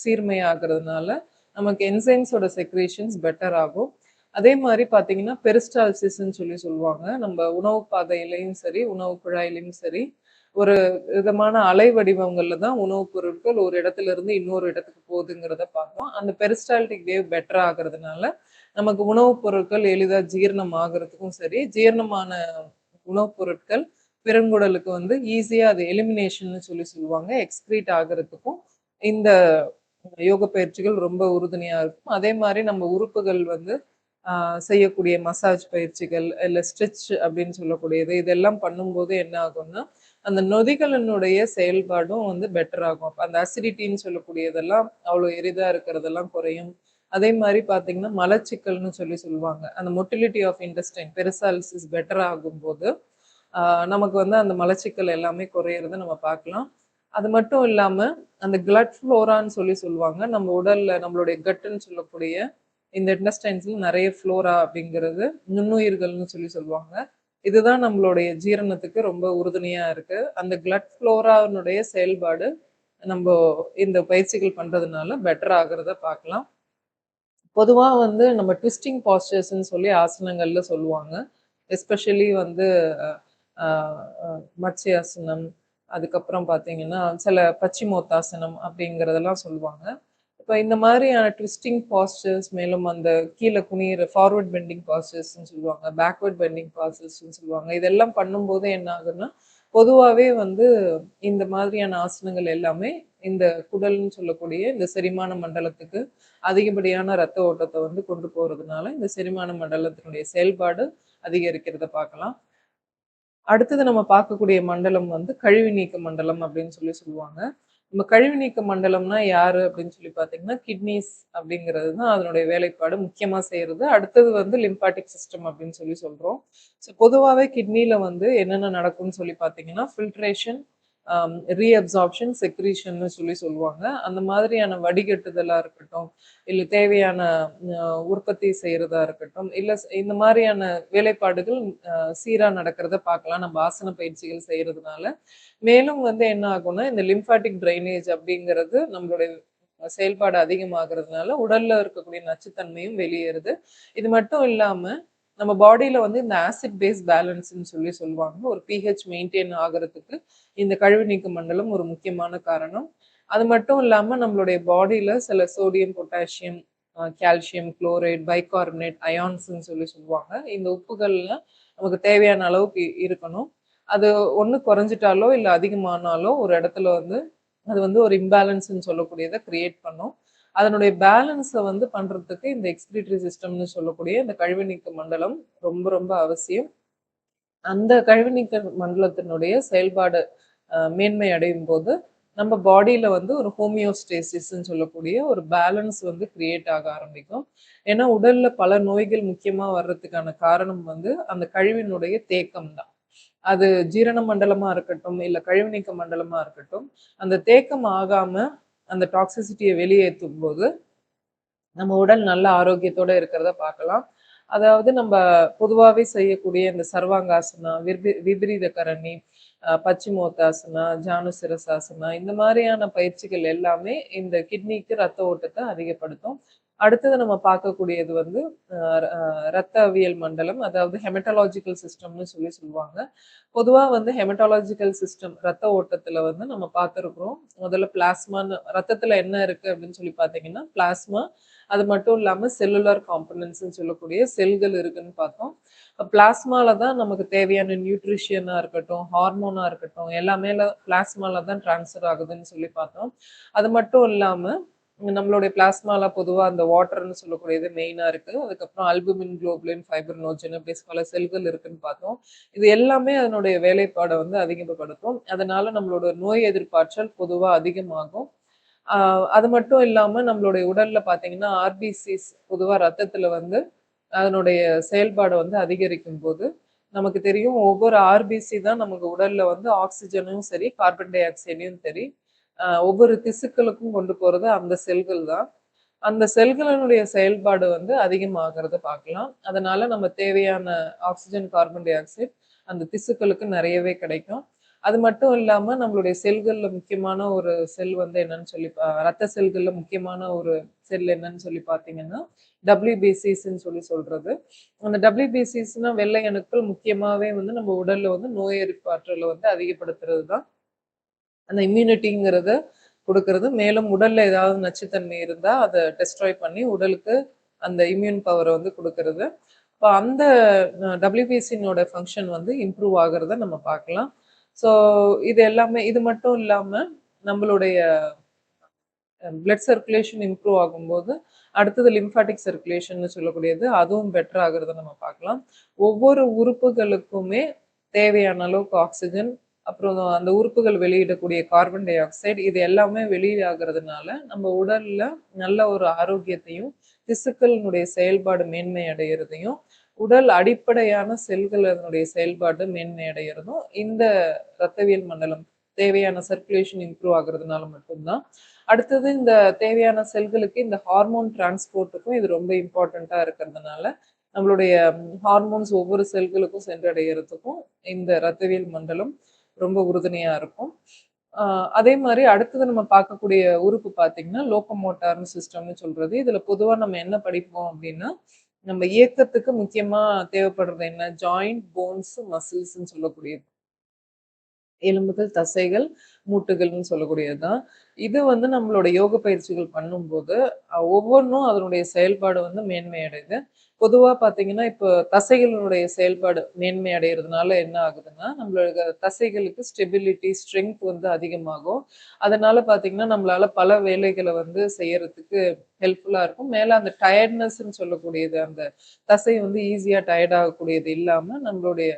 சீர்மையாகிறதுனால, நமக்கு என்சைம்ஸோட செக்ரேஷன்ஸ் பெட்டர் ஆகும். அதே மாதிரி பார்த்தீங்கன்னா பெரிஸ்டால்சிஸ்ன்னு சொல்லுவாங்க. நம்ம உணவு பாதையிலையும் சரி, உணவு குழாயிலையும் சரி, ஒரு விதமான அலை வடிவங்கள்ல தான் உணவுப் பொருட்கள் ஒரு இடத்துல இருந்து இன்னொரு இடத்துக்கு போகுதுங்கிறத பார்த்தோம். அந்த பெரிஸ்டால்டிக் வேவ் பெட்டர் ஆகுறதுனால நமக்கு உணவுப் பொருட்கள் எளிதா ஜீரணம் ஆகுறதுக்கும் சரி, ஜீரணமான உணவுப் பொருட்கள் பெருங்குடலுக்கு வந்து ஈஸியா அது எலிமினேஷன்னு சொல்லுவாங்க. எக்ஸ்கிரீட் ஆகுறதுக்கும் இந்த யோக பயிற்சிகள் ரொம்ப உறுதுணையா இருக்கும். அதே மாதிரி நம்ம உறுப்புகள் வந்து செய்யக்கூடிய மசாஜ் பயிற்சிகள், இல்ல ஸ்ட்ரெச் அப்படின்னு சொல்லக்கூடியது, இதெல்லாம் பண்ணும்போது என்ன ஆகும்னா, அந்த நொதிகளினுடைய செயல்பாடும் வந்து பெட்டர் ஆகும். அப்ப அந்த அசிடிட்டின்னு சொல்லக்கூடியதெல்லாம் அவ்வளோ எளிதா இருக்கிறதெல்லாம் குறையும். அதே மாதிரி பார்த்தீங்கன்னா, மலச்சிக்கல்னு சொல்லுவாங்க. அந்த மொட்டிலிட்டி ஆஃப் இன்டெஸ்டைன் பெரிசால்சிஸ் பெட்டர் ஆகும்போது, நமக்கு வந்து அந்த மலச்சிக்கல் எல்லாமே குறையிறத நம்ம பார்க்கலாம். அது மட்டும் இல்லாம, அந்த கிளட் ஃப்ளோரான்னு சொல்லுவாங்க. நம்ம உடல்ல நம்மளுடைய கட்டுன்னு சொல்லக்கூடிய இந்த இன்டெஸ்டைன்ஸ்ல நிறைய ஃப்ளோரா அப்படிங்கிறது நுண்ணுயிர்கள்னு சொல்லுவாங்க. இதுதான் நம்மளுடைய ஜீரணத்துக்கு ரொம்ப உறுதுணையா இருக்கு. அந்த கிளட் ஃப்ளோரானுடைய செயல்பாடு நம்ம இந்த பயிற்சிகள் பண்றதுனால பெட்டர் ஆகுறத பார்க்கலாம். பொதுவா வந்து நம்ம ட்விஸ்டிங் பாஸ்டர்ஸ்ன்னு சொல்லி ஆசனங்கள்ல சொல்லுவாங்க. எஸ்பெஷலி வந்து மத்ஸ்யாசனம், அதுக்கப்புறம் பார்த்தீங்கன்னா சில பச்சிமோத்தாசனம் அப்படிங்கிறதெல்லாம் சொல்லுவாங்க. இப்போ இந்த மாதிரியான ட்விஸ்டிங் பாஸ்டர்ஸ், மேலும் அந்த கீழே குனியிற ஃபார்வர்ட் பெண்டிங் பாஸ்டர்ஸ்ன்னு சொல்லுவாங்க, பேக்வர்ட் பெண்டிங் பாஸ்டர்ஸ்ன்னு சொல்லுவாங்க. இதெல்லாம் பண்ணும்போது என்ன ஆகுன்னா, பொதுவாகவே வந்து இந்த மாதிரியான ஆசனங்கள் எல்லாமே இந்த குடல்னு சொல்லக்கூடிய இந்த செரிமான மண்டலத்துக்கு அதிகப்படியான ரத்த ஓட்டத்தை வந்து கொண்டு போறதுனால இந்த செரிமான மண்டலத்தினுடைய செயல்பாடு அதிகரிக்கிறத பார்க்கலாம். அடுத்தது நம்ம பார்க்கக்கூடிய மண்டலம் வந்து கழிவு நீக்க மண்டலம் அப்படின்னு சொல்லுவாங்க. நம்ம கழிவு நீக்க மண்டலம்னா யாரு அப்படின்னு சொல்லி பார்த்தீங்கன்னா, கிட்னிஸ் அப்படிங்கிறது தான் அதனுடைய வேலைப்பாடு முக்கியமா செய்யறது. அடுத்தது வந்து லிம்பாட்டிக் சிஸ்டம் அப்படின்னு சொல்றோம். ஸோ பொதுவாவே கிட்னில வந்து என்னென்ன நடக்கும்னு சொல்லி பார்த்தீங்கன்னா, ஃபில்ட்ரேஷன், ரீஅப்சார்ப்ஷன், செக்ரீஷன்னு சொல்லுவாங்க. அந்த மாதிரியான வடிகட்டுதலா இருக்கட்டும், இல்ல தேவையான உற்பத்தி செய்யறதா இருக்கட்டும், இல்ல இந்த மாதிரியான வேலைப்பாடுகள் சீரா நடக்கிறத பார்க்கலாம் நம்ம ஆசன பயிற்சிகள் செய்யறதுனால. மேலும் வந்து என்ன ஆகும்னா, இந்த லிம்பாட்டிக் ட்ரைனேஜ் அப்படிங்கிறது நம்மளுடைய செயல்பாடு அதிகமாகிறதுனால உடல்ல இருக்கக்கூடிய நச்சுத்தன்மையும் வெளியேறுது. இது மட்டும் இல்லாம நம்ம பாடியில வந்து இந்த ஆசிட் பேஸ் பேலன்ஸ்ன்னு சொல்லுவாங்க. ஒரு pH மெயின்டைன் ஆகுறதுக்கு இந்த கழிவு நீக்க மண்டலம் ஒரு முக்கியமான காரணம். அது மட்டும் இல்லாம நம்மளுடைய பாடியில சில sodium, potassium, calcium, chloride, bicarbonate, அயான்ஸ்ன்னு சொல்லுவாங்க. இந்த உப்புகள்லாம் நமக்கு தேவையான அளவுக்கு இருக்கணும். அது ஒண்ணு குறைஞ்சிட்டாலோ, இல்ல அதிகமானாலோ ஒரு இடத்துல வந்து அது வந்து ஒரு இம்பேலன்ஸ்ன்னு சொல்லக்கூடியத கிரியேட் பண்ணும். அதனுடைய பேலன்ஸ வந்து பண்றதுக்கு இந்த எக்ஸ்கிரீட்டரி சிஸ்டம்னு சொல்லக்கூடிய இந்த கழிவு நீக்க மண்டலம் ரொம்ப ரொம்ப அவசியம். அந்த கழிவு நீக்க மண்டலத்தினுடைய செயல்பாடு மேன்மை அடையும் போது நம்ம பாடியில வந்து ஒரு ஹோமியோஸ்டேசிஸ்ன்னு சொல்லக்கூடிய ஒரு பேலன்ஸ் வந்து கிரியேட் ஆக ஆரம்பிக்கும். ஏன்னா உடல்ல பல நோய்கள் முக்கியமா வர்றதுக்கான காரணம் வந்து அந்த கழிவினுடைய தேக்கம் தான். அது ஜீரண மண்டலமா இருக்கட்டும், இல்ல கழிவு நீக்க மண்டலமா இருக்கட்டும், அந்த தேக்கம் ஆகாம அந்த டாக்ஸிசிட்டியை வெளியேற்றும் போது நம்ம உடல் நல்ல ஆரோக்கியத்தோட இருக்கிறத பார்க்கலாம். அதாவது நம்ம பொதுவாவே செய்யக்கூடிய இந்த சர்வாங்காசனா, விபரீத கரணி, பச்சிமோத்தாசனா, ஜானுசிரசாசனா, இந்த மாதிரியான பயிற்சிகள் எல்லாமே இந்த கிட்னிக்கு ரத்த ஓட்டத்தை அதிகப்படுத்தும். அடுத்தது நம்ம பார்க்கக்கூடியது வந்து ரத்தவியல் மண்டலம், அதாவது ஹெமட்டாலஜிக்கல் சிஸ்டம்னு சொல்லுவாங்க. பொதுவா வந்து ஹெமட்டாலஜிக்கல் சிஸ்டம் ரத்த ஓட்டத்துல வந்து நம்ம பார்த்துருக்குறோம். முதல்ல பிளாஸ்மான்னு ரத்தத்துல என்ன இருக்கு அப்படின்னு சொல்லி பார்த்தீங்கன்னா, பிளாஸ்மா, அது மட்டும் இல்லாம செல்லுலார் காம்பனன்ட்ஸ்ன்னு சொல்லக்கூடிய செல்கள் இருக்குன்னு பார்த்தோம். பிளாஸ்மால தான் நமக்கு தேவையான நியூட்ரிஷனா இருக்கட்டும், ஹார்மோனா இருக்கட்டும், எல்லாமே பிளாஸ்மால தான் டிரான்ஸ்ஃபர் ஆகுதுன்னு சொல்லி பார்த்தோம். அது மட்டும் இல்லாம நம்மளுடைய பிளாஸ்மால பொதுவா அந்த வாட்டர்ன்னு சொல்லக்கூடியது மெயினா இருக்கு. அதுக்கப்புறம் அல்புமின், குளோபுலின், ஃபைப்ரினோஜன் அப்படி பல செல்கள் இருக்குன்னு பார்த்தோம். இது எல்லாமே அதனுடைய வேலைப்பாடை வந்து அதிகப்படுத்தும். அதனால நம்மளோட நோய் எதிர்ப்பாற்றல் பொதுவா அதிகமாகும். அது மட்டும் இல்லாம நம்மளுடைய உடல்ல பார்த்தீங்கன்னா, ஆர்பிசிஸ் பொதுவா ரத்தத்துல வந்து அதனுடைய செயல்பாடு வந்து அதிகரிக்கும் போது, நமக்கு தெரியும் ஒவ்வொரு ஆர்பிசி தான் நமக்கு உடல்ல வந்து ஆக்ஸிஜனும் சரி, கார்பன் டை ஆக்சைடையும் சரி, ஒவ்வொரு திசுக்களுக்கும் கொண்டு போறது அந்த செல்கள் தான். அந்த செல்களினுடைய செயல்பாடு வந்து அதிகமாகறத பார்க்கலாம். அதனால நம்ம தேவையான ஆக்ஸிஜன், கார்பன் டை ஆக்சைடு அந்த திசுக்களுக்கு நிறையவே கிடைக்கும். அது மட்டும் இல்லாம நம்மளுடைய செல்கள்ல முக்கியமான ஒரு செல் வந்து என்னன்னு சொல்லி ரத்த செல்கள்ல முக்கியமான ஒரு செல் என்னன்னு சொல்லி பார்த்தீங்கன்னா, WBCஸ்ன்னு சொல்லி சொல்றது. அந்த WBCஸ்னா வெள்ளை அணுக்கள் முக்கியமாவே வந்து நம்ம உடல்ல வந்து நோய் எதிர்ப்பு ஆற்றல வந்து அதிகப்படுத்துறது தான். அந்த இம்யூனிட்டிங்கிறத குடுக்குறது. மேலும் உடல்ல ஏதாவது நச்சுத்தன்மை இருந்தா அத டெஸ்ட்ராய் பண்ணி உடலுக்கு அந்த இம்யூன் பவர வந்து குடுக்குறது. இப்ப அந்த WBCனோட ஃபங்ஷன் வந்து இம்ப்ரூவ் ஆகுறத நம்ம பார்க்கலாம். ஸோ இது எல்லாமே இது மட்டும் இல்லாம நம்மளுடைய பிளட் சர்க்குலேஷன் இம்ப்ரூவ் ஆகும்போது, அடுத்தது லிம்பாட்டிக் சர்க்குலேஷன்னு சொல்லக்கூடியது, அதுவும் பெட்டர் ஆகுறத நம்ம பார்க்கலாம். ஒவ்வொரு உறுப்புகளுக்குமே தேவையான அளவுக்கு ஆக்ஸிஜன், அப்புறம் அந்த உறுப்புகள் வெளியிடக்கூடிய கார்பன் டை ஆக்சைடு இது எல்லாமே வெளியாகிறதுனால, நம்ம உடல்ல நல்ல ஒரு ஆரோக்கியத்தையும், திசுக்களினுடைய செயல்பாடு மேன்மை அடையறதையும், உடல் அடிப்படையான செல்கள் அதனுடைய செயல்பாடு மேன்மை அடையறதும், இந்த இரத்தவியல் மண்டலம் தேவையான சர்க்குலேஷன் இம்ப்ரூவ் ஆகுறதுனால மட்டும் தான். அடுத்தது இந்த தேவையான செல்களுக்கு இந்த ஹார்மோன் டிரான்ஸ்போர்ட்டுக்கும் இது ரொம்ப இம்பார்ட்டன்ட்டா இருக்கிறதுனால, நம்மளுடைய ஹார்மோன்ஸ் ஒவ்வொரு செல்களுக்கும் சென்றடையறதுக்கும் இந்த இரத்தவியல் மண்டலம் ரொம்ப உறுதுணையா இருக்கும். அ அதே மாரி அடுத்தது நம்ம பார்க்கக்கூடிய உறுப்பு பார்த்தீங்கன்னா, லோகோமோட்டார்ன்னு சிஸ்டம்னு சொல்றது. இதுல பொதுவா நம்ம என்ன படிப்போம் அப்டின்னா, நம்ம இயக்கத்துக்கு முக்கியமா தேவைப்படுறது என்ன? ஜாயிண்ட், போன்ஸ், மசில்ஸ்ன்னு சொல்லக்கூடியது. எலும்புகள், தசைகள், மூட்டுகள்னு சொல்லக்கூடியது தான். இது வந்து நம்மளோட யோக பயிற்சிகள் பண்ணும்போது, ஒவ்வொன்னும் அதனுடைய செயல்பாடு வந்து மேன்மை அடையுது. பொதுவா பார்த்தீங்கன்னா, இப்போ தசைகளினுடைய செயல்பாடு மேன்மை அடையறதுனால என்ன ஆகுதுன்னா, நம்மளோட தசைகளுக்கு ஸ்டெபிலிட்டி, ஸ்ட்ரெங்த் வந்து அதிகமாகும். அதனால பார்த்தீங்கன்னா, நம்மளால பல வேலைகள வந்து செய்யறதுக்கு ஹெல்ப்ஃபுல்லா இருக்கும். மேல அந்த டயர்ட்னஸ்ன்னு சொல்லக்கூடியது, அந்த தசை வந்து ஈஸியா டயர்ட் ஆகக்கூடியது இல்லாம, நம்மளுடைய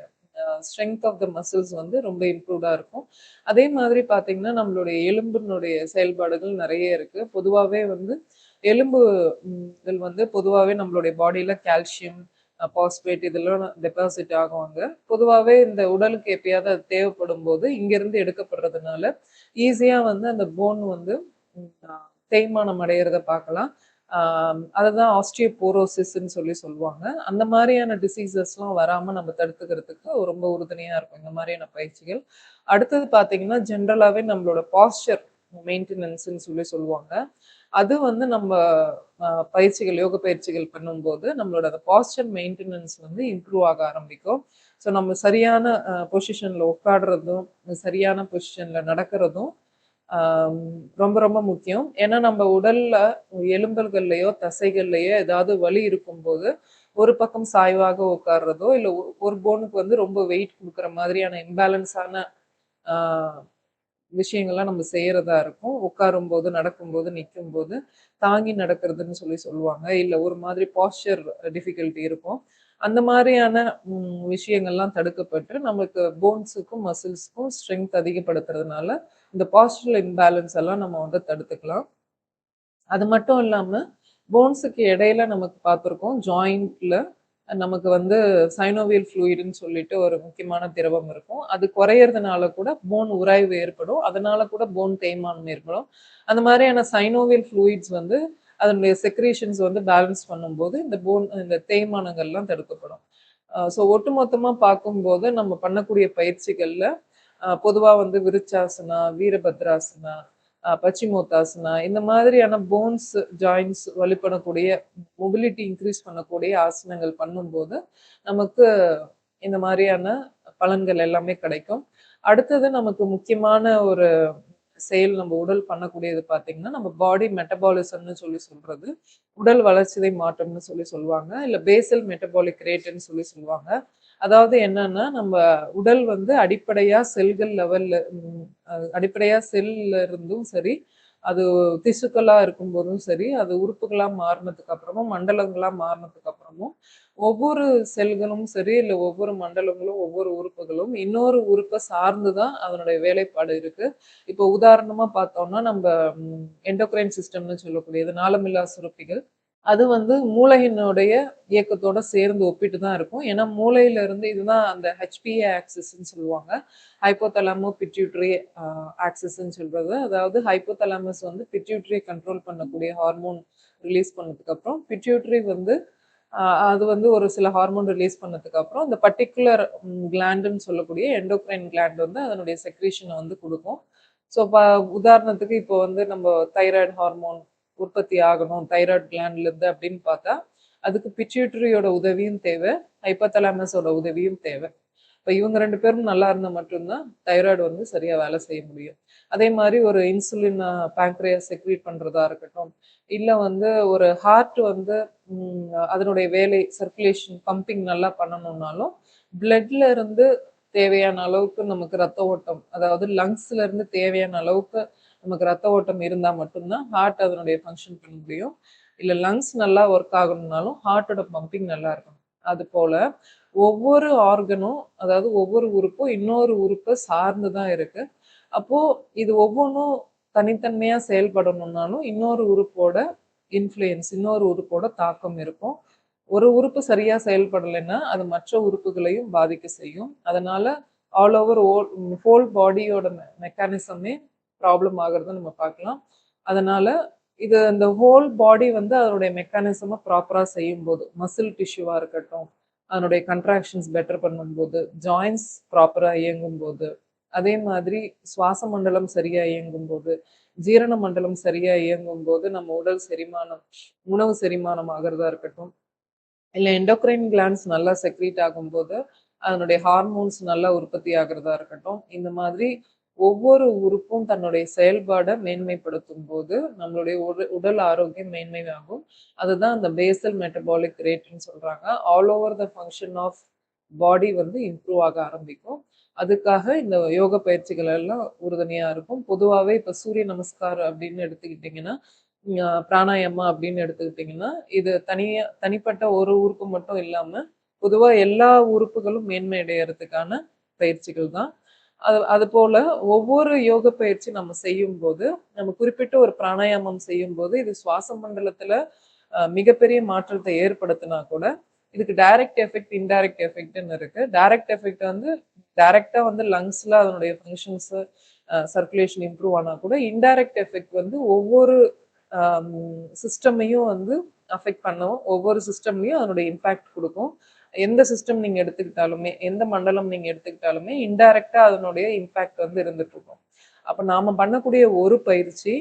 ஸ்ட்ரென்த் ஆஃப் த மசில்ஸ் வந்து ரொம்ப இம்ப்ரூவ்டா இருக்கும். அதே மாதிரி பார்த்தீங்கன்னா, நம்மளுடைய எலும்பினுடைய செயல்பாடுகள் நெறைய இருக்கு. பொதுவாவே வந்து எலும்பு கள் வந்து பொதுவாவே நம்மளுடைய பாடியில கால்சியம், பாஸ்பேட் இதெல்லாம் டெபாசிட் ஆகும் அங்க. பொதுவாவே இந்த உடலுக்கு எப்பயாவது அது தேவைப்படும்போது, இங்கேருந்து எடுக்கப்படுறதுனால, ஈஸியா வந்து அந்த போன் வந்து ம் அ தேய்மானம் அடையறத பார்க்கலாம். அததான் ஆஸ்டியோபோரோசிஸ்ன்னு சொல்லி சொல்லுவாங்க. அந்த மாரியான டிசீசஸ்லாம் வராம நம்ம தடுத்துக்கிறதுக்கு ரொம்ப உறுதுணையா இருக்கும் இந்த மாரியான பயிற்சிகள். அடுத்தது பார்த்தீங்கன்னா, ஜென்ரலாவே நம்மளோட பாஸ்சர் மெயின்டெனன்ஸ்ன்னு சொல்லி சொல்லுவாங்க. அது வந்து நம்ம பயிற்சிகள், யோக பயிற்சிகள் பண்ணும்போது, நம்மளோட அந்த பாஸ்சர் மெயின்டெனன்ஸ் வந்து இம்ப்ரூவ் ஆக ஆரம்பிக்கும். ஸோ நம்ம சரியான பொசிஷன்ல உட்கார்றதும், சரியான பொசிஷன்ல நடக்கிறதும் ஆம், ரொம்ப ரொம்ப முக்கியம். ஏன்னா நம்ம உடல்ல எலும்புகள்லயோ, தசைகள்லயோ ஏதாவது வலி இருக்கும்போது, ஒரு பக்கம் சாய்வாக உட்கார்றதோ, இல்ல ஒரு போனுக்கு வந்து ரொம்ப வெயிட் குடுக்குற மாதிரியான இம்பேலன்ஸான ஆ விஷயங்கள்லாம் நம்ம செய்யறதா இருக்கும். உட்காரும்போது, நடக்கும்போது, நிக்கும்போது, தாங்கி நடக்கிறதுன்னு சொல்லி சொல்லுவாங்க. இல்ல ஒரு மாதிரி பாஸ்சர் டிஃபிகல்டி இருக்கும். அந்த மாரியான விஷயங்கள்லாம் தடுக்கப்பட்டு, நமக்கு போன்ஸுக்கும், மசில்ஸ்க்கும் ஸ்ட்ரென்த் அதிகப்படுத்துறதுனால, இந்த பாஸ்டுரல் இம்பேலன்ஸ் எல்லாம் நம்ம வந்து தடுத்துக்கலாம். அது மட்டும் இல்லாம, போன்ஸுக்கு இடையில நமக்கு பார்த்துருக்கோம், ஜாயிண்ட்ல நமக்கு வந்து சைனோவியல் ஃப்ளூயிடுன்னு சொல்லிட்டு ஒரு முக்கியமான திரவம் இருக்கும். அது குறையறதுனால கூட போன் உராய்வு ஏற்படும். அதனால கூட போன் தேய்மானம் ஏற்படும். அந்த மாரியான சைனோவியல் ஃப்ளூயிட்ஸ் வந்து அதனுடைய செக்ரீஷன்ஸ் வந்து பேலன்ஸ் பண்ணும்போது, இந்த தேய்மானங்கள்லாம் தடுக்கப்படும். ஒட்டுமொத்தமா பார்க்கும்போது, நம்ம பண்ணக்கூடிய பயிற்சிகள்ல பொதுவா வந்து விருச்சாசனா, வீரபத்ராசனா, பச்சிமோத்தாசனா இந்த மாதிரியான போன்ஸ், ஜாயிண்ட்ஸ் வலுப்படக்கூடிய மொபிலிட்டி இன்க்ரீஸ் பண்ணக்கூடிய ஆசனங்கள் பண்ணும்போது, நமக்கு இந்த மாரியான பலன்கள் எல்லாமே கிடைக்கும். அடுத்தது நமக்கு முக்கியமான ஒரு செயல் நம்ம உடல் பண்ணக்கூடியது பார்த்தீங்கன்னா, நம்ம பாடி மெட்டபாலிசம்னு சொல்லி சொல்றது. உடல் வளர்சிதை மாற்றம்னு சொல்லி சொல்லுவாங்க. இல்ல பேசல் மெட்டபாலிக் ரேட்ன்னு சொல்லி சொல்லுவாங்க. அதாவது என்னன்னா, நம்ம உடல் வந்து அடிப்படையா செல்கள் லெவல்ல அடிப்படையா செல்ல இருந்தும் சரி, அது திசுக்களா இருக்கும்போதும் சரி, அது உறுப்புகளா மாறுனதுக்கு அப்புறமும், மண்டலங்களா மாறுனதுக்கு அப்புறமும், ஒவ்வொரு செல்களும் சரி, இல்ல ஒவ்வொரு மண்டலங்களும், ஒவ்வொரு உறுப்புகளும் இன்னொரு உறுப்ப சார்ந்து தான் அதனுடைய வேலைப்பாடு இருக்கு. இப்போ உதாரணமா பார்த்தோம்னா, நம்ப எண்டோகிரைன் சிஸ்டம்னு சொல்லக்கூடியது நாளமில்லா சுரப்பிகள். அது வந்து மூளையினுடைய இயக்கத்தோட சேர்ந்து ஒப்பிட்டு தான் இருக்கும். ஏன்னா, மூளையில இருந்து இதுதான் அந்த HPA ஆக்சிஸ்ன்னு சொல்லுவாங்க. ஹைப்போதாலமோ பிட்யூட்டரி ஆக்சிஸ்ன்னு சொல்றது. அதாவது ஹைப்போதாலமஸ் வந்து பிட்யூட்டரிய கண்ட்ரோல் பண்ணக்கூடிய ஹார்மோன் ரிலீஸ் பண்ணதுக்கு அப்புறம், பிட்யூட்டரி வந்து அது வந்து ஒரு சில ஹார்மோன் ரிலீஸ் பண்ணதுக்கு அப்புறம் இந்த பர்ட்டிகுலர் கிளாண்டுன்னு சொல்லக்கூடிய எண்டோக்ரைன் கிளாண்ட் வந்து அதனுடைய செக்ரீஷனை வந்து கொடுக்கும். ஸோ உதாரணத்துக்கு இப்போ வந்து நம்ம தைராய்டு ஹார்மோன் உற்பத்தி ஆகணும் தைராய்டு கிளாண்ட்ல இருந்து அப்படின்னு பார்த்தா அதுக்கு பிட்யூட்டரியோட உதவியும் தேவை, ஹைப்போதலாமஸோட உதவியும் தேவை. இப்போ இவங்க 2 பேரும் நல்லா இருந்தா மட்டும்தான் தைராய்டு வந்து சரியா வேலை செய்ய முடியும். அதே மாதிரி ஒரு இன்சுலின் பேங்க்ரியாஸ் செக்ரீட் பண்றதா இருக்கட்டும், இல்ல வந்து ஒரு ஹார்ட் வந்து அதனுடைய வேலை சர்க்குலேஷன் பம்பிங் நல்லா பண்ணணும்னாலும், பிளட்ல இருந்து தேவையான அளவுக்கு நமக்கு ரத்த ஓட்டம், அதாவது லங்ஸ்ல இருந்து தேவையான அளவுக்கு நமக்கு ரத்த ஓட்டம் இருந்தா மட்டும்தான் ஹார்ட் அதனுடைய ஃபங்க்ஷன் பண்ண முடியும். இல்ல லங்ஸ் நல்லா ஒர்க் ஆகணும்னாலும் ஹார்ட்டோட பம்பிங் நல்லா இருக்கணும். அது போல ஒவ்வொரு ஆர்கனும், அதாவது ஒவ்வொரு உறுப்பும் இன்னொரு உறுப்பை சார்ந்து தான் இருக்கு. அப்போ இது ஒவ்வொன்றும் தனித்தன்மையா செயல்படணும்னாலும் இன்னொரு உறுப்போட இன்ஃப்ளூயன்ஸ், இன்னொரு உறுப்போட தாக்கம் இருக்கும். ஒரு உறுப்பு சரியா செயல்படலைன்னா அது மற்ற உறுப்புகளையும் பாதிக்க செய்யும். அதனால ஆல் ஓவர் ஹோல் பாடியோட மெக்கானிசமே ப்ராப்ளம் ஆகுறத நம்ம பார்க்கலாம். அதனால இது அந்த ஹோல் பாடி வந்து அதனுடைய மெக்கானிசமை ப்ராப்பரா செய்யும்போது, மசில் டிஷ்யூவா இருக்கட்டும், அதனுடைய கன்ட்ராக்ஷன்ஸ் பெட்டர் பண்ணும்போது, ஜாயின்ஸ் ப்ராப்பரா இயங்கும்போது, அதே மாதிரி சுவாச மண்டலம் சரியா இயங்கும்போது, ஜீரண மண்டலம் சரியா இயங்கும்போது, நம்ம உடல் செரிமானம், உணவு செரிமானம் ஆகிறதா இருக்கட்டும், இல்ல எண்டோக்ரைன் கிளாண்ட்ஸ் நல்லா செக்ரீட் ஆகும்போது, அதனுடைய ஹார்மோன்ஸ் நல்லா உற்பத்தி ஆகுறதா இருக்கட்டும், இந்த மாதிரி ஒவ்வொரு உறுப்பும் தன்னுடைய செயல்பாட மேன்மைப்படுத்தும் போது, நம்மளுடைய உடல் ஆரோக்கியம் மேன்மையாகும். அதுதான் அந்த பேசல் மெட்டபாலிக் ரேட்ன்னு சொல்றாங்க. All over the function of body வந்து இம்ப்ரூவ் ஆக ஆரம்பிக்கும். அதுக்காக இந்த யோக பயிற்சிகள் எல்லாம் உறுதுணையா இருக்கும். பொதுவாவே இப்ப சூரிய நமஸ்கார் அப்படின்னு எடுத்துக்கிட்டீங்கன்னா, பிராணாயாமா அப்படின்னு எடுத்துக்கிட்டீங்கன்னா, இது தனிப்பட்ட ஒரு உறுப்பு மட்டும் இல்லாம, பொதுவா எல்லா உறுப்புகளும் மேன்மை அடையறதுக்கான பயிற்சிகள் தான். அதுபோல ஒவ்வொரு யோக பயிற்சி நம்ம செய்யும்போது, நம்ம குறிப்பிட்ட ஒரு பிராணாயாமம் செய்யும்போது, இது சுவாச மண்டலத்துல மிகப்பெரிய மாற்றத்தை ஏற்படுத்தினா கூட, இதுக்கு டைரக்ட் எஃபெக்ட், இன்டைரக்ட் எஃபெக்ட்ன்னு இருக்கு. டைரக்ட் எஃபெக்ட் வந்து டைரக்ட்டா வந்து லங்ஸ்ல அதனுடைய ஃபங்ஷன்ஸ் சர்க்குலேஷன் இம்ப்ரூவ் ஆனா கூட, இன்டைரக்ட் எஃபெக்ட் வந்து ஒவ்வொரு சிஸ்டமையும் வந்து அஃபெக்ட் பண்ணும். ஒவ்வொரு சிஸ்டம்லயும் அதனுடைய இம்பாக்ட் கொடுக்கும். எந்த சிஸ்டம் நீங்க எடுத்துக்கிட்டாலுமே, எந்த மண்டலம் நீங்க எடுத்துக்கிட்டாலுமே, இன்டைரக்ட்டா அதனுடைய இம்பாக்ட் வந்து இருந்துட்டு இருக்கும். அப்ப நாம பண்ணக்கூடிய ஒரு பயிற்சி,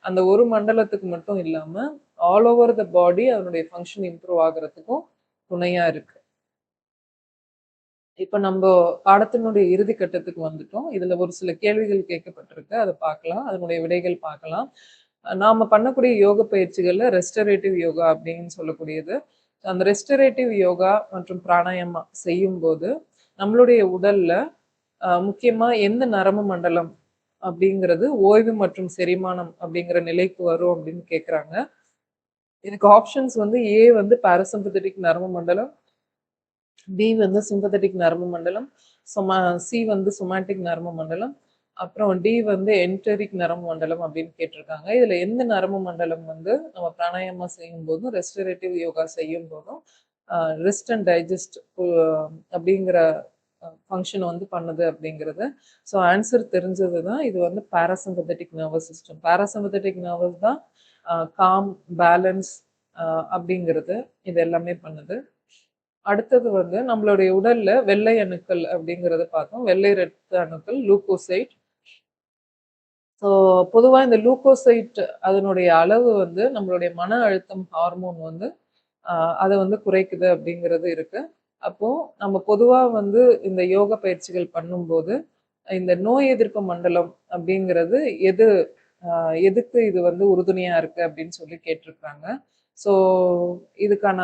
அந்த ஒரு மண்டலத்துக்கு மட்டும் இல்லாம, ஆல் ஓவர் த பாடி அதனுடைய ஃபங்ஷன் இம்ப்ரூவ் ஆகுறதுக்கும் துணையா இருக்கு. இப்ப நம்ப பாடத்தினுடைய இறுதி கட்டத்துக்கு வந்துட்டோம். இதுல ஒரு சில கேள்விகள் கேட்கப்பட்டிருக்கு. அத பார்க்கலாம். அதனுடைய விடைகள் பார்க்கலாம். நாம பண்ணக்கூடிய யோக பயிற்சிகள்ல ரெஸ்டரேட்டிவ் யோகா அப்படின்னு சொல்லக்கூடியது. அந்த ரெஸ்டரேட்டிவ் யோகா மற்றும் பிராணாயாமா செய்யும்போது, நம்மளுடைய உடல்ல முக்கியமா எந்த நரம்பு மண்டலம் அப்படிங்கிறது ஓய்வு மற்றும் செரிமானம் அப்படிங்கிற நிலைக்கு வரும் அப்படின்னு கேட்குறாங்க. இதுக்கு ஆப்ஷன்ஸ் வந்து ஏ வந்து பாராசிம்பத்தட்டிக் நரம்பு மண்டலம், பி வந்து சிம்பத்தட்டிக் நரம்பு மண்டலம், சொமா சி வந்து சொமாட்டிக் நரம்பு மண்டலம், அப்புறம் டி வந்து என்டரிக் நரம்பு மண்டலம் அப்படின்னு கேட்டிருக்காங்க. இதுல எந்த நரம்பு மண்டலம் வந்து நம்ம பிராணாயாமா செய்யும் போதும், ரெஸ்டரேட்டிவ் யோகா செய்யும் போதும், ரெஸ்ட் அண்ட் டைஜஸ்ட் அப்படிங்கிற ஃபங்க்ஷன் வந்து பண்ணுது அப்படிங்கிறது. ஸோ ஆன்சர் தெரிஞ்சது தான். இது வந்து parasympathetic nervous system. Parasympathetic nervous தான் காம், பேலன்ஸ் அப்படிங்கிறது. இது எல்லாமே பண்ணுது. அடுத்தது வந்து நம்மளுடைய உடல்ல வெள்ளை அணுக்கள் அப்படிங்கிறத பார்த்தோம். வெள்ளை ரத்த அணுக்கள் லூக்கோசைட். ஸோ பொதுவா இந்த லூக்கோசைட் அதனுடைய அளவு வந்து நம்மளுடைய மன அழுத்தம் ஹார்மோன் வந்து அத வந்து குறைக்குது அப்படிங்கிறது இருக்கு. அப்போ நம்ம பொதுவா வந்து இந்த யோக பயிற்சிகள் பண்ணும்போது, இந்த நோய் எதிர்ப்பு மண்டலம் அப்படிங்கிறது எது எதுக்கு இது வந்து உறுதுணையா இருக்கு அப்படின்னு சொல்லி கேட்டிருக்காங்க. ஸோ இதுக்கான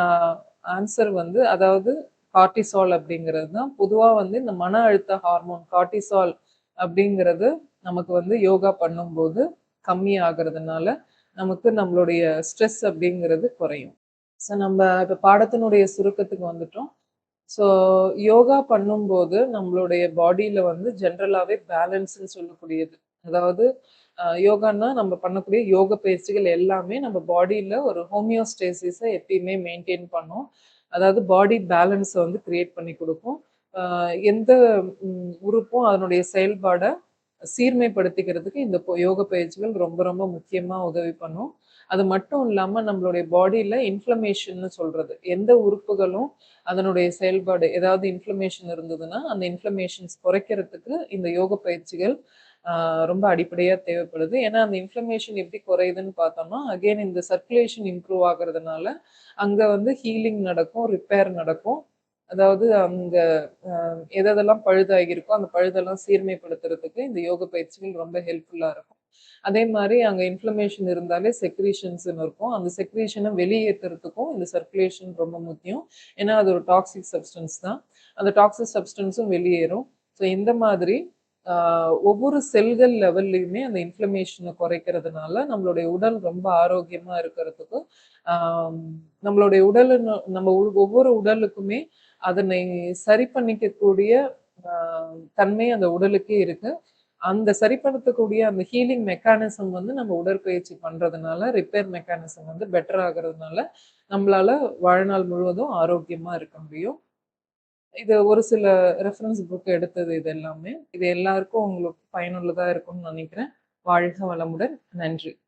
ஆன்சர் வந்து அதாவது கார்ட்டிசால் அப்படிங்கிறது தான். பொதுவா வந்து இந்த மன அழுத்த ஹார்மோன் கார்ட்டிசால் அப்படிங்கிறது நமக்கு வந்து யோகா பண்ணும்போது கம்மி ஆகுறதுனால, நமக்கு நம்மளுடைய ஸ்ட்ரெஸ் அப்படிங்கிறது குறையும். ஸோ நம்ம இப்ப பாடத்தினுடைய சுருக்கத்துக்கு வந்துட்டோம். ஸோ யோகா பண்ணும்போது நம்மளுடைய பாடியில வந்து ஜென்ரலாவே பேலன்ஸ்ன்னு சொல்லக்கூடியது. அதாவது யோகான்னா நம்ம பண்ணக்கூடிய யோக பயிற்சிகள் எல்லாமே நம்ம பாடியில ஒரு ஹோமியோஸ்டேசிஸ எப்பயுமே மெயின்டெயின் பண்ணும். அதாவது பாடி பேலன்ஸ வந்து கிரியேட் பண்ணி குடுக்கும். அ எந்த உறுப்பும் அதனுடைய செயல்பாட சீர்மைப்படுத்திக்கிறதுக்கு இந்த யோக பயிற்சிகள் ரொம்ப ரொம்ப முக்கியமா உதவி பண்ணும். அது மட்டும் இல்லாம நம்மளுடைய பாடியில இன்ஃப்ளமேஷன்னு சொல்றது. எந்த உறுப்புகளும் அதனுடைய செயல்பாடு ஏதாவது இன்ஃப்ளமேஷன் இருந்ததுன்னா, அந்த இன்ஃப்ளமேஷன்ஸ் குறைக்கிறதுக்கு இந்த யோக பயிற்சிகள் ரொம்ப அடிப்படையா தேவைப்படுது. ஏன்னா, அந்த இன்ஃப்ளமேஷன் எப்படி குறையுதுன்னு பார்த்தோம்னா, அகைன் இந்த சர்க்குலேஷன் இம்ப்ரூவ் ஆகுறதுனால, அங்க வந்து ஹீலிங் நடக்கும், ரிப்பேர் நடக்கும். அதாவது அங்க எதெல்லாம் பழுதாகியிருக்கோ, அந்த பழுதெல்லாம் சீர்மைப்படுத்துறதுக்கு இந்த யோக பயிற்சிகள் ரொம்ப ஹெல்ப்ஃபுல்லா இருக்கும். அதே மாரி அங்க இன்ஃப்ளமேஷன் இருந்தாலே செக்ரீஷன்ஸ்ன்னு இருக்கும். அந்த செக்ரீஷன வெளியேத்துறதுக்கும் இந்த சர்க்குலேஷன் ரொம்ப முக்கியம். ஏன்னா, அது ஒரு டாக்ஸிக் சப்ஸ்டன்ஸ் தான். அந்த டாக்ஸிக் சப்ஸ்டன்ஸும் வெளியேறும். ஸோ இந்த மாதிரி ஆ ஒவ்வொரு செல்கள் லெவல்லயுமே அந்த இன்ஃப்ளமேஷன குறைக்கிறதுனால, நம்மளுடைய உடல் ரொம்ப ஆரோக்கியமா இருக்கிறதுக்கும், ஆம் நம்மளுடைய நம்ம ஒவ்வொரு உடலுக்குமே அதனை சரி பண்ணிக்கக்கூடிய ஆ தன்மை அந்த உடலுக்கே இருக்கு. அந்த சரிப்படுத்தக்கூடிய அந்த ஹீலிங் மெக்கானிசம் வந்து நம்ம உடற்பயிற்சி பண்றதுனால, ரிப்பேர் மெக்கானிசம் வந்து பெட்டர் ஆகுறதுனால, நம்மளால வாழ்நாள் முழுவதும் ஆரோக்கியமா இருக்க முடியும். இது ஒரு சில ரெஃபரன்ஸ் புக் எடுத்தது இது எல்லாமே. இது எல்லாருக்கும் உங்களுக்கு பயனுள்ளதா இருக்கும்னு நினைக்கிறேன். வாழ்க வளமுடன். நன்றி.